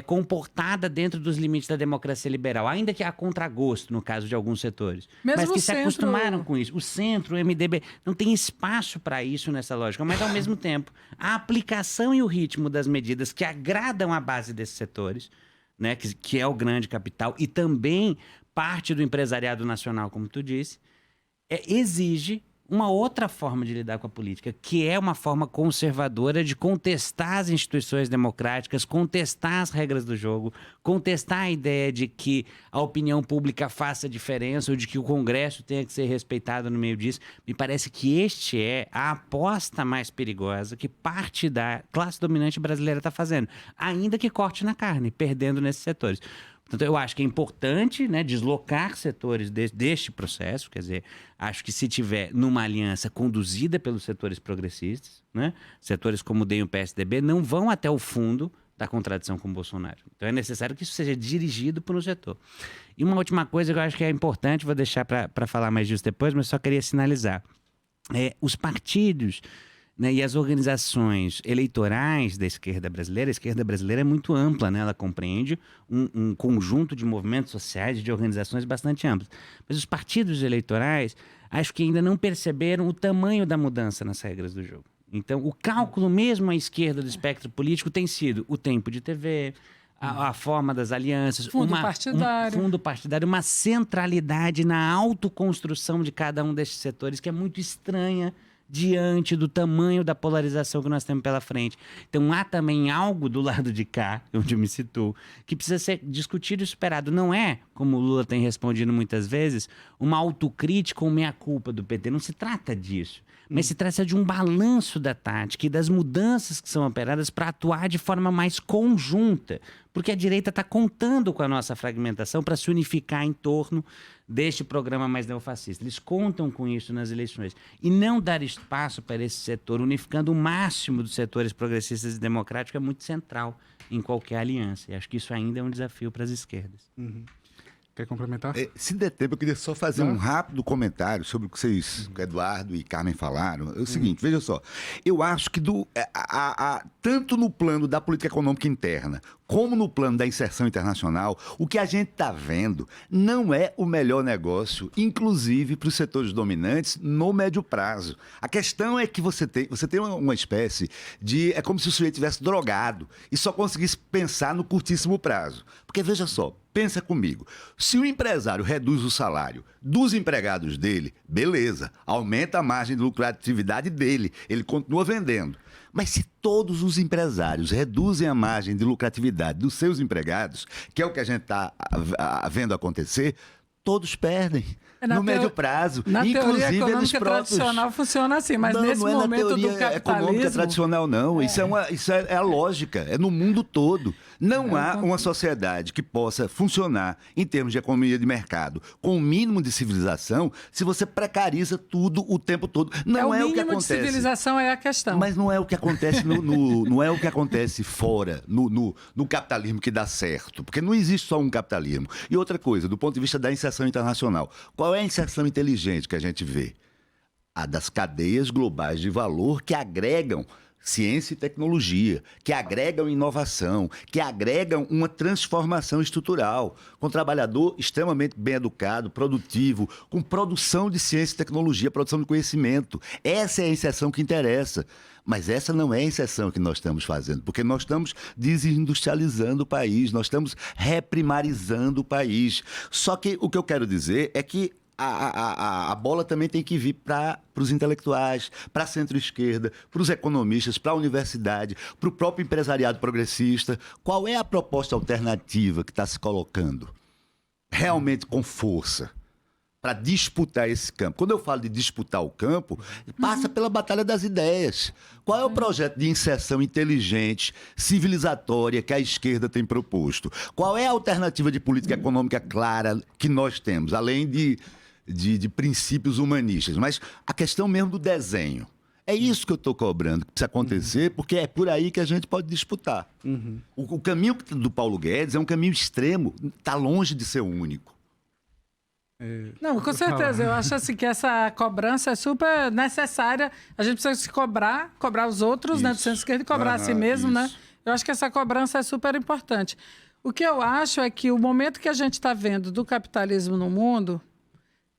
comportada dentro dos limites da democracia liberal, ainda que a contragosto, no caso de alguns setores. Mesmo mas que se centro... acostumaram com isso. O centro, o MDB, não tem espaço para isso nessa lógica. Mas, ao mesmo tempo, a aplicação e o ritmo das medidas que agradam a base desses setores, né, que é o grande capital, e também parte do empresariado nacional, como tu disse, exige uma outra forma de lidar com a política, que é uma forma conservadora de contestar as instituições democráticas, contestar as regras do jogo, contestar a ideia de que a opinião pública faça diferença ou de que o Congresso tenha que ser respeitado no meio disso. Me parece que este é a aposta mais perigosa que parte da classe dominante brasileira está fazendo, ainda que corte na carne, perdendo nesses setores. Portanto, eu acho que é importante, né, deslocar setores deste processo, quer dizer, acho que se tiver numa aliança conduzida pelos setores progressistas, né, setores como o DEM e o PSDB não vão até o fundo da contradição com o Bolsonaro. Então é necessário que isso seja dirigido por um setor. E uma última coisa que eu acho que é importante, vou deixar para falar mais disso depois, mas só queria sinalizar. Os partidos, né, e as organizações eleitorais da esquerda brasileira, a esquerda brasileira é muito ampla, né? Ela compreende um conjunto de movimentos sociais, de organizações bastante amplas. Mas os partidos eleitorais, acho que ainda não perceberam o tamanho da mudança nas regras do jogo. Então, o cálculo mesmo à esquerda do espectro político tem sido o tempo de TV, a forma das alianças, fundo partidário, uma centralidade na autoconstrução de cada um destes setores que é muito estranha diante do tamanho da polarização que nós temos pela frente. Então há também algo do lado de cá, onde me citou, que precisa ser discutido e superado. Não é, como o Lula tem respondido muitas vezes, uma autocrítica ou meia-culpa do PT. Não se trata disso. Mas se trata de um balanço da tática e das mudanças que são operadas para atuar de forma mais conjunta. Porque a direita está contando com a nossa fragmentação para se unificar em torno deste programa mais neofascista. Eles contam com isso nas eleições. E não dar espaço para esse setor, unificando o máximo dos setores progressistas e democráticos, é muito central em qualquer aliança. E acho que isso ainda é um desafio para as esquerdas. Quer complementar? Se der tempo, eu queria só fazer um rápido comentário sobre o que vocês, Eduardo e Carmen, falaram. É o seguinte, veja só. Eu acho que tanto no plano da política econômica interna, como no plano da inserção internacional, o que a gente está vendo não é o melhor negócio, inclusive para os setores dominantes, no médio prazo. A questão é que você tem uma espécie de... É como se o sujeito estivesse drogado e só conseguisse pensar no curtíssimo prazo. Porque, veja só, pensa comigo. Se o empresário reduz o salário dos empregados dele, beleza, aumenta a margem de lucratividade dele, ele continua vendendo. Mas se todos os empresários reduzem a margem de lucratividade dos seus empregados, que é o que a gente está vendo acontecer, todos perdem no médio prazo, na inclusive teoria eles econômica próprios. tradicional funciona assim, mas nesse não é momento na teoria do capitalismo... econômica tradicional, não. Isso é a lógica, é no mundo todo. Não há uma sociedade que possa funcionar em termos de economia de mercado com o mínimo de civilização se você precariza tudo o tempo todo. Não é o que acontece. O mínimo de civilização é a questão. Mas não é o que acontece não é o que acontece fora, no capitalismo que dá certo. Porque não existe só um capitalismo. E outra coisa, do ponto de vista da inserção internacional, qual é a inserção inteligente que a gente vê? A das cadeias globais de valor que agregam ciência e tecnologia, que agregam inovação, que agregam uma transformação estrutural, com um trabalhador extremamente bem educado, produtivo, com produção de ciência e tecnologia, produção de conhecimento. Essa é a inserção que interessa. Mas essa não é a inserção que nós estamos fazendo, porque nós estamos desindustrializando o país, nós estamos reprimarizando o país. Só que o que eu quero dizer é que a bola também tem que vir para os intelectuais, para a centro-esquerda, para os economistas, para a universidade, para o próprio empresariado progressista. Qual é a proposta alternativa que está se colocando realmente com força para disputar esse campo? Quando eu falo de disputar o campo, passa pela batalha das ideias. Qual é o projeto de inserção inteligente, civilizatória que a esquerda tem proposto? Qual é a alternativa de política econômica clara que nós temos, além de princípios humanistas? Mas a questão mesmo do desenho. É isso que eu estou cobrando, que precisa acontecer, porque é por aí que a gente pode disputar. O caminho do Paulo Guedes é um caminho extremo, está longe de ser o único. Não, com certeza. Eu acho assim que essa cobrança é super necessária. A gente precisa se cobrar os outros, né, do centro-esquerda, e cobrar a si mesmo, né? Eu acho que essa cobrança é super importante. O que eu acho é que o momento que a gente está vendo do capitalismo no mundo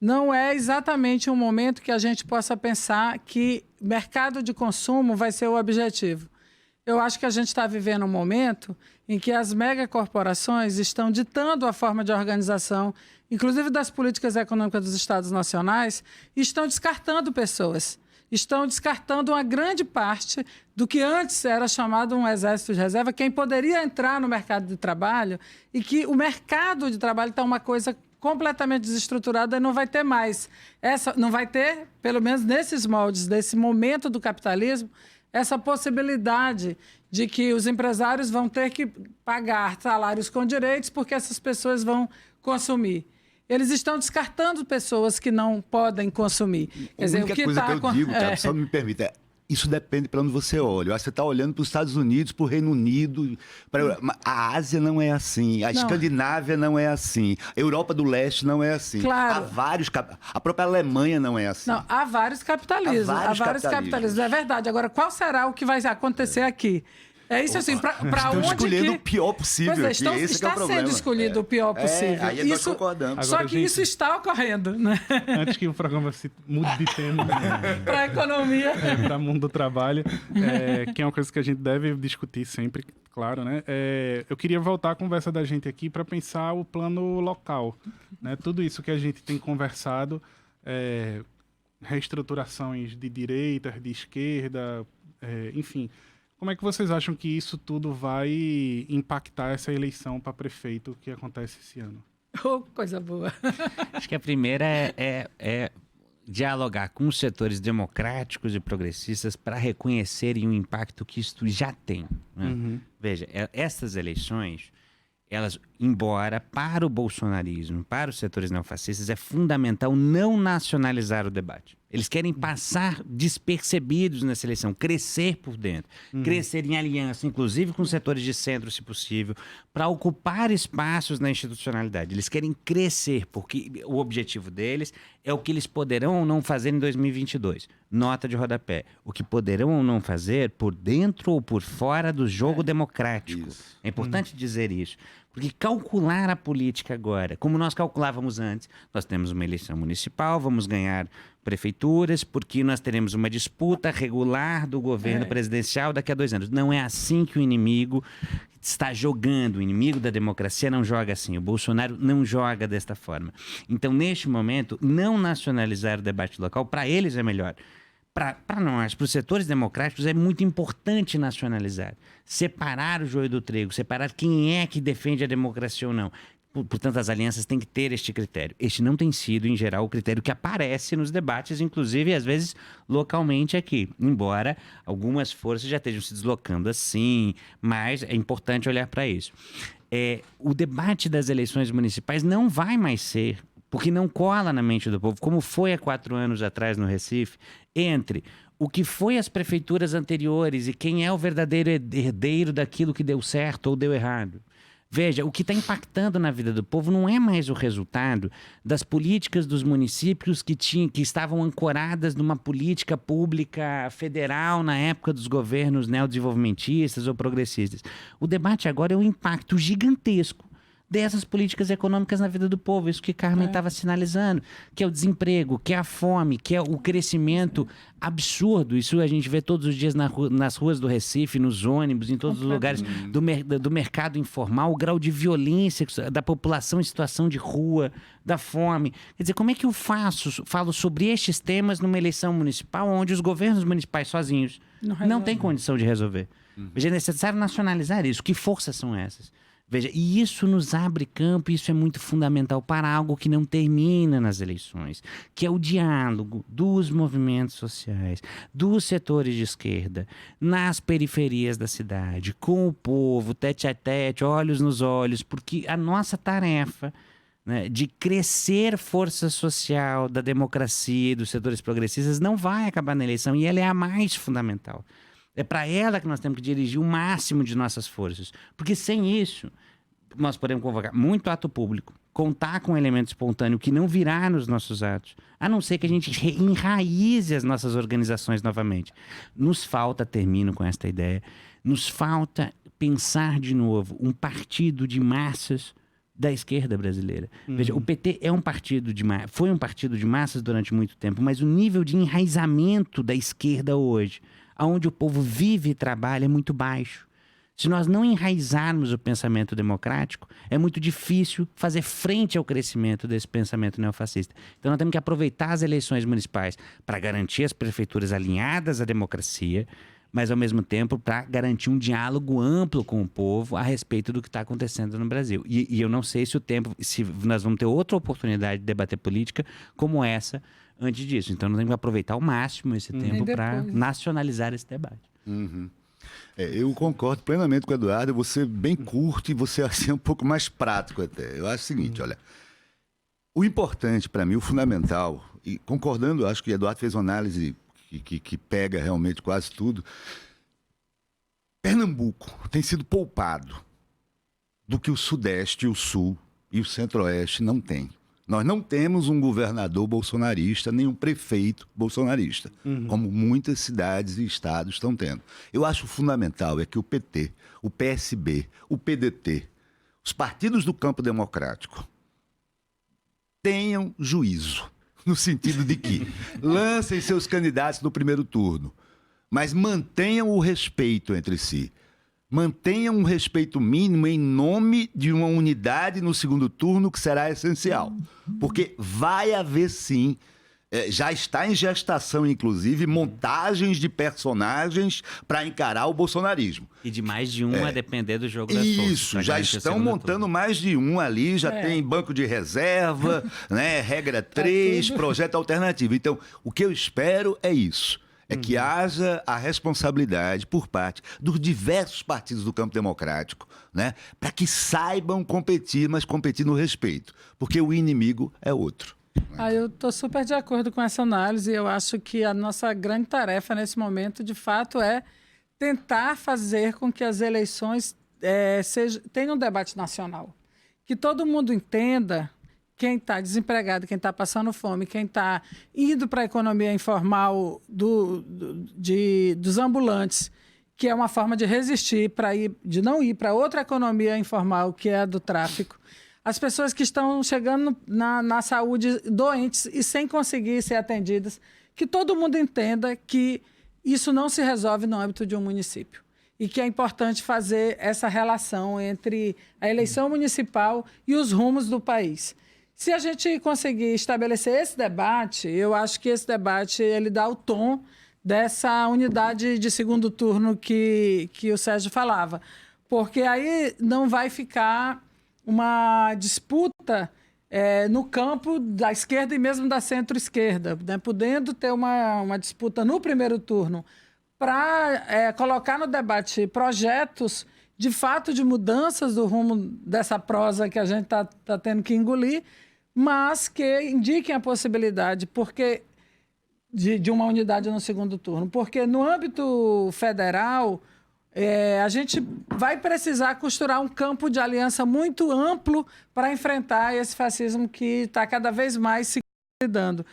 não é exatamente um momento que a gente possa pensar que mercado de consumo vai ser o objetivo. Eu acho que a gente está vivendo um momento em que as megacorporações estão ditando a forma de organização, inclusive das políticas econômicas dos Estados nacionais, e estão descartando pessoas. Estão descartando uma grande parte do que antes era chamado um exército de reserva, quem poderia entrar no mercado de trabalho, e que o mercado de trabalho está uma coisa completamente desestruturada e não vai ter mais. Não vai ter, pelo menos nesses moldes, desse momento do capitalismo, essa possibilidade de que os empresários vão ter que pagar salários com direitos porque essas pessoas vão consumir. Eles estão descartando pessoas que não podem consumir. Quer dizer, o que coisa que eu digo, cara, só me permita, isso depende para onde você olha. Você está olhando para os Estados Unidos, para o Reino Unido. A Ásia não é assim. A Escandinávia não é assim. A Europa do Leste não é assim. Claro. A própria Alemanha não é assim. Não, há vários capitalismos. Há vários capitalismos. É verdade. Agora, qual será o que vai acontecer aqui? É isso assim, para onde escolhendo o pior possível. Pois é, está sendo escolhido o pior possível. Aí nós concordamos. Só que isso está ocorrendo, né? Antes que o programa se mude de tema para a economia, para o mundo do trabalho, que é uma coisa que a gente deve discutir sempre, claro, né? Eu queria voltar a conversa da gente aqui para pensar o plano local, né? Tudo isso que a gente tem conversado, reestruturações de direita, de esquerda, enfim. Como é que vocês acham que isso tudo vai impactar essa eleição para prefeito que acontece esse ano? Oh, coisa boa. Acho que a primeira é dialogar com os setores democráticos e progressistas para reconhecerem o impacto que isso já tem. Né? Veja, essas eleições, elas, embora para o bolsonarismo, para os setores neofascistas, é fundamental não nacionalizar o debate. Eles querem passar despercebidos nessa eleição, crescer por dentro, crescer em aliança, inclusive com setores de centro, se possível, para ocupar espaços na institucionalidade. Eles querem crescer, porque o objetivo deles é o que eles poderão ou não fazer em 2022. Nota de rodapé. O que poderão ou não fazer por dentro ou por fora do jogo democrático. Isso. É importante dizer isso. Porque calcular a política agora, como nós calculávamos antes, nós temos uma eleição municipal, vamos ganhar prefeituras, porque nós teremos uma disputa regular do governo presidencial daqui a 2 anos. Não é assim que o inimigo está jogando. O inimigo da democracia não joga assim. O Bolsonaro não joga desta forma. Então, neste momento, não nacionalizar o debate local, para eles é melhor. Para nós, para os setores democráticos, é muito importante nacionalizar. Separar o joio do trigo, separar quem é que defende a democracia ou não. Portanto, as alianças têm que ter este critério. Este não tem sido, em geral, o critério que aparece nos debates, inclusive, às vezes, localmente aqui. Embora algumas forças já estejam se deslocando assim, mas é importante olhar para isso. O debate das eleições municipais não vai mais ser, porque não cola na mente do povo, como foi há 4 anos atrás no Recife, entre o que foi as prefeituras anteriores e quem é o verdadeiro herdeiro daquilo que deu certo ou deu errado. Veja, o que está impactando na vida do povo não é mais o resultado das políticas dos municípios que estavam ancoradas numa política pública federal na época dos governos neodesenvolvimentistas ou progressistas. O debate agora é o impacto gigantesco dessas políticas econômicas na vida do povo. Isso que Carmen estava sinalizando, que é o desemprego, que é a fome, que é o crescimento absurdo. Isso a gente vê todos os dias nas ruas do Recife, nos ônibus, em todos os lugares do mercado informal, o grau de violência da população em situação de rua, da fome. Quer dizer, como é que eu falo sobre estes temas numa eleição municipal onde os governos municipais sozinhos não têm condição de resolver? Veja, é necessário nacionalizar isso. Que forças são essas? Veja, e isso nos abre campo, isso é muito fundamental para algo que não termina nas eleições, que é o diálogo dos movimentos sociais, dos setores de esquerda, nas periferias da cidade, com o povo, tete a tete, olhos nos olhos, porque a nossa tarefa, né, de crescer força social da democracia e dos setores progressistas não vai acabar na eleição, e ela é a mais fundamental. É para ela que nós temos que dirigir o máximo de nossas forças. Porque sem isso, nós podemos convocar muito ato público, contar com um elemento espontâneo que não virá nos nossos atos, a não ser que a gente enraize as nossas organizações novamente. Nos falta, termino com esta ideia, nos falta pensar de novo um partido de massas da esquerda brasileira. Veja, o PT é um partido foi um partido de massas durante muito tempo, mas o nível de enraizamento da esquerda hoje, onde o povo vive e trabalha, é muito baixo. Se nós não enraizarmos o pensamento democrático, é muito difícil fazer frente ao crescimento desse pensamento neofascista. Então nós temos que aproveitar as eleições municipais para garantir as prefeituras alinhadas à democracia, mas ao mesmo tempo para garantir um diálogo amplo com o povo a respeito do que está acontecendo no Brasil. E eu não sei se nós vamos ter outra oportunidade de debater política como essa antes disso. Então nós temos que aproveitar ao máximo esse tempo para nacionalizar esse debate. Eu concordo plenamente com o Eduardo. Você bem curto e você assim, um pouco mais prático até. Eu acho o seguinte, olha, o importante para mim, o fundamental, e concordando, acho que o Eduardo fez uma análise que pega realmente quase tudo. Pernambuco tem sido poupado do que o Sudeste, o Sul e o Centro-Oeste não têm. Nós não temos um governador bolsonarista, nem um prefeito bolsonarista, como muitas cidades e estados estão tendo. Eu acho fundamental é que o PT, o PSB, o PDT, os partidos do campo democrático tenham juízo, no sentido de que lancem seus candidatos no primeiro turno, mas mantenham o respeito entre si. Mantenham um respeito mínimo em nome de uma unidade no segundo turno que será essencial. Porque vai haver sim, já está em gestação inclusive, montagens de personagens para encarar o bolsonarismo. E de mais de um a depender do jogo das forças. Isso, já estão montando mais de um ali, já tem banco de reserva, né, regra 3, projeto alternativo. Então, o que eu espero é isso. É que haja a responsabilidade por parte dos diversos partidos do campo democrático, né, para que saibam competir, mas competir no respeito, porque o inimigo é outro. Eu estou super de acordo com essa análise. Eu acho que a nossa grande tarefa nesse momento, de fato, é tentar fazer com que as eleições tenham um debate nacional. Que todo mundo entenda quem está desempregado, quem está passando fome, quem está indo para a economia informal dos ambulantes, que é uma forma de resistir, de não ir para outra economia informal, que é a do tráfico. As pessoas que estão chegando na saúde doentes e sem conseguir ser atendidas, que todo mundo entenda que isso não se resolve no âmbito de um município. E que é importante fazer essa relação entre a eleição municipal e os rumos do país. Se a gente conseguir estabelecer esse debate, eu acho que esse debate ele dá o tom dessa unidade de segundo turno que o Sérgio falava. Porque aí não vai ficar uma disputa no campo da esquerda e mesmo da centro-esquerda, né? Podendo ter uma disputa no primeiro turno para colocar no debate projetos, de fato, de mudanças do rumo dessa prosa que a gente tá tendo que engolir, mas que indiquem a possibilidade de uma unidade no segundo turno. Porque no âmbito federal, a gente vai precisar costurar um campo de aliança muito amplo para enfrentar esse fascismo que está cada vez mais se consolidando.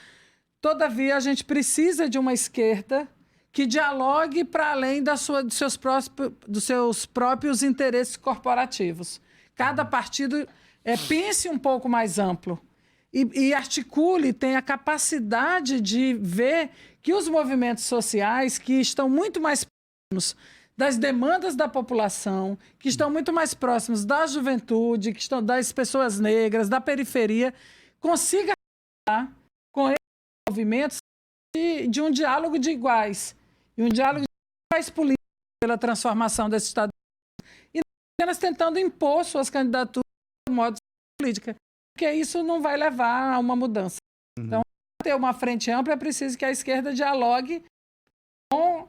Todavia, a gente precisa de uma esquerda que dialogue para além dos seus próprios interesses corporativos. Cada partido pense um pouco mais amplo e articule, tenha a capacidade de ver que os movimentos sociais que estão muito mais próximos das demandas da população, que estão muito mais próximos da juventude, que estão das pessoas negras, da periferia, consiga falar com esses movimentos de um diálogo de iguais. E um diálogo de iguais políticos pela transformação desse Estado. E não apenas tentando impor suas candidaturas de modo política. Porque isso não vai levar a uma mudança. Então, para ter uma frente ampla, é preciso que a esquerda dialogue com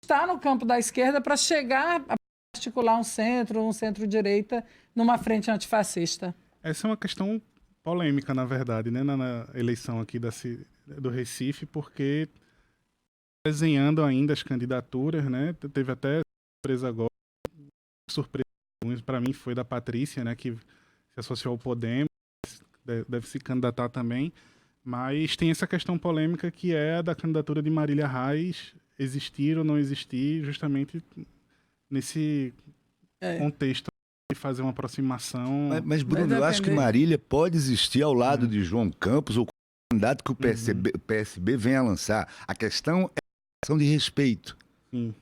está no campo da esquerda para chegar a articular um centro-direita numa frente antifascista. Essa é uma questão polêmica, na verdade, né, na eleição aqui do Recife, porque desenhando ainda as candidaturas, né, teve até surpresa agora, para mim foi da Patrícia, né, que se associou ao Podemos, deve se candidatar também, mas tem essa questão polêmica que é a da candidatura de Marília Reis existir ou não existir, justamente nesse contexto de fazer uma aproximação. Mas Bruno, eu acho que Marília pode existir ao lado de João Campos ou candidato que o PSB venha a lançar. A questão é a questão de respeito.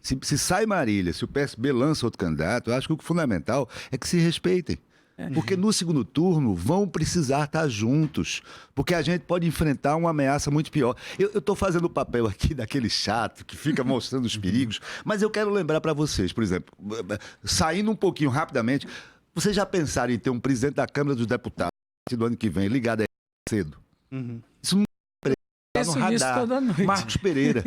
Se sai Marília, se o PSB lança outro candidato, eu acho que o fundamental é que se respeitem. Porque no segundo turno vão precisar estar juntos, porque a gente pode enfrentar uma ameaça muito pior. Eu estou fazendo o papel aqui daquele chato que fica mostrando os perigos, mas eu quero lembrar para vocês, por exemplo, saindo um pouquinho rapidamente, vocês já pensaram em ter um presidente da Câmara dos Deputados do ano que vem ligado a cedo? Isso não está no radar. Marcos Pereira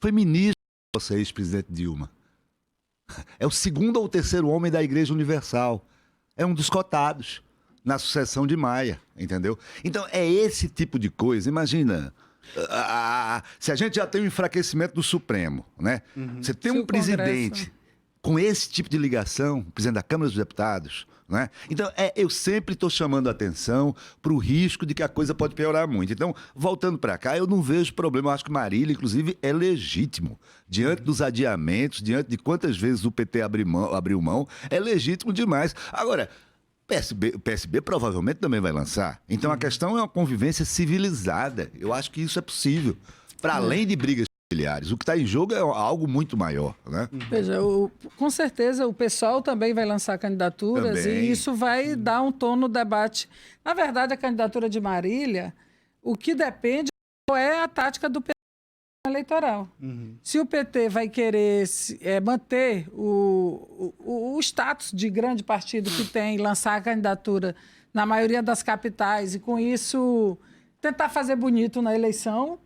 foi ministro de vocês, presidente Dilma. É o segundo ou terceiro homem da Igreja Universal. É um dos cotados na sucessão de Maia, entendeu? Então, é esse tipo de coisa. Imagina, se a gente já tem um enfraquecimento do Supremo, né? Você tem um presidente com esse tipo de ligação, presidente da Câmara dos Deputados, né? Então, eu sempre estou chamando a atenção para o risco de que a coisa pode piorar muito. Então, voltando para cá, eu não vejo problema. Eu acho que Marília, inclusive, é legítimo. Diante dos adiamentos, diante de quantas vezes o PT abriu mão, é legítimo demais. Agora, o PSB provavelmente também vai lançar. Então, a questão é uma convivência civilizada. Eu acho que isso é possível. Para além de brigas familiares, o que está em jogo é algo muito maior, né? Veja, com certeza o PSOL também vai lançar candidaturas e isso vai dar um tom no debate. Na verdade, a candidatura de Marília, o que depende é a tática do PT eleitoral. Se o PT vai querer manter o status de grande partido que tem, lançar a candidatura na maioria das capitais e com isso tentar fazer bonito na eleição,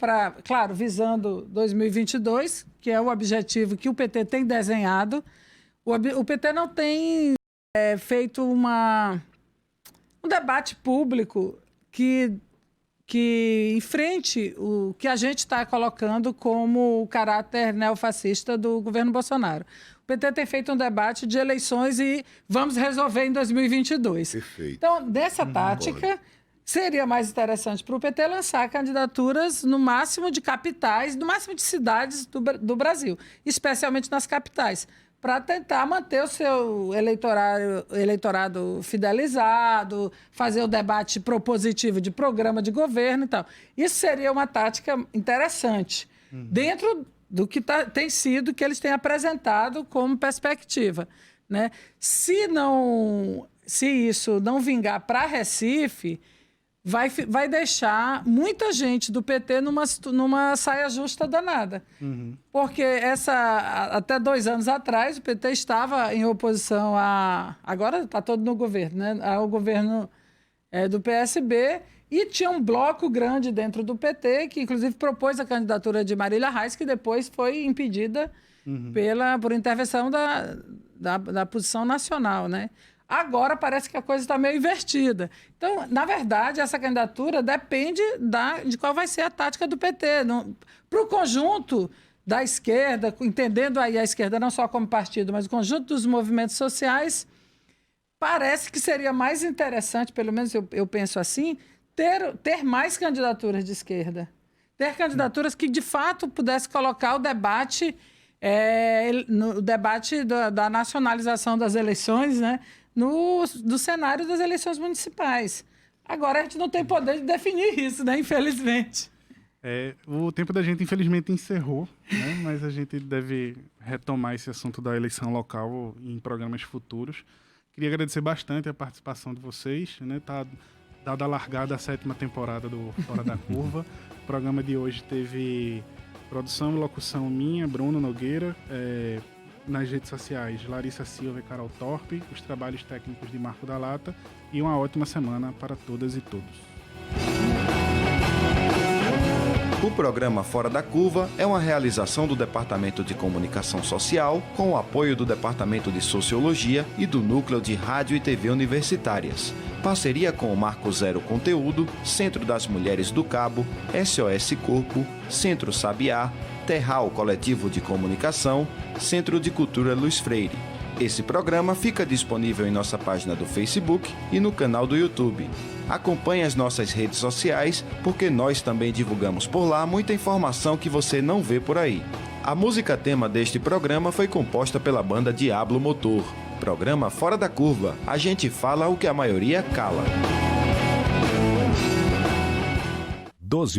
claro, visando 2022, que é o objetivo que o PT tem desenhado. O PT não tem feito um debate público que enfrente o que a gente está colocando como o caráter neofascista do governo Bolsonaro. O PT tem feito um debate de eleições e vamos resolver em 2022. Perfeito. Então, dessa tática, seria mais interessante para o PT lançar candidaturas no máximo de capitais, no máximo de cidades do Brasil, especialmente nas capitais, para tentar manter o seu eleitorado fidelizado, fazer o debate propositivo de programa de governo e tal. Isso seria uma tática interessante, dentro do que tem sido, que eles têm apresentado como perspectiva, né? Se isso não vingar para Recife, vai deixar muita gente do PT numa saia justa danada. Porque até 2 anos atrás, o PT estava em oposição agora está todo no governo, né? Ao governo do PSB, e tinha um bloco grande dentro do PT, que inclusive propôs a candidatura de Marília Reis, que depois foi impedida por intervenção da posição nacional, né? Agora parece que a coisa está meio invertida. Então, na verdade, essa candidatura depende de qual vai ser a tática do PT. Para o conjunto da esquerda, entendendo aí a esquerda não só como partido, mas o conjunto dos movimentos sociais, parece que seria mais interessante, pelo menos eu penso assim, ter mais candidaturas de esquerda. Ter candidaturas que, de fato, pudesse colocar o debate, no debate da nacionalização das eleições, né? Do cenário das eleições municipais. Agora a gente não tem poder de definir isso, né? Infelizmente. O tempo da gente, infelizmente, encerrou, né? Mas a gente deve retomar esse assunto da eleição local em programas futuros. Queria agradecer bastante a participação de vocês, né? Tá dada a largada a 7ª temporada do Fora da Curva. O programa de hoje teve produção e locução minha, Bruno Nogueira, nas redes sociais, Larissa Silva e Carol Torpe, os trabalhos técnicos de Marco da Lata, e uma ótima semana para todas e todos. O programa Fora da Curva é uma realização do Departamento de Comunicação Social, com o apoio do Departamento de Sociologia e do Núcleo de Rádio e TV Universitárias. Parceria com o Marco Zero Conteúdo, Centro das Mulheres do Cabo, SOS Corpo, Centro Sabiá, Terral Coletivo de Comunicação, Centro de Cultura Luiz Freire. Esse programa fica disponível em nossa página do Facebook e no canal do YouTube. Acompanhe as nossas redes sociais, porque nós também divulgamos por lá muita informação que você não vê por aí. A música tema deste programa foi composta pela banda Diablo Motor. Programa Fora da Curva. A gente fala o que a maioria cala. 12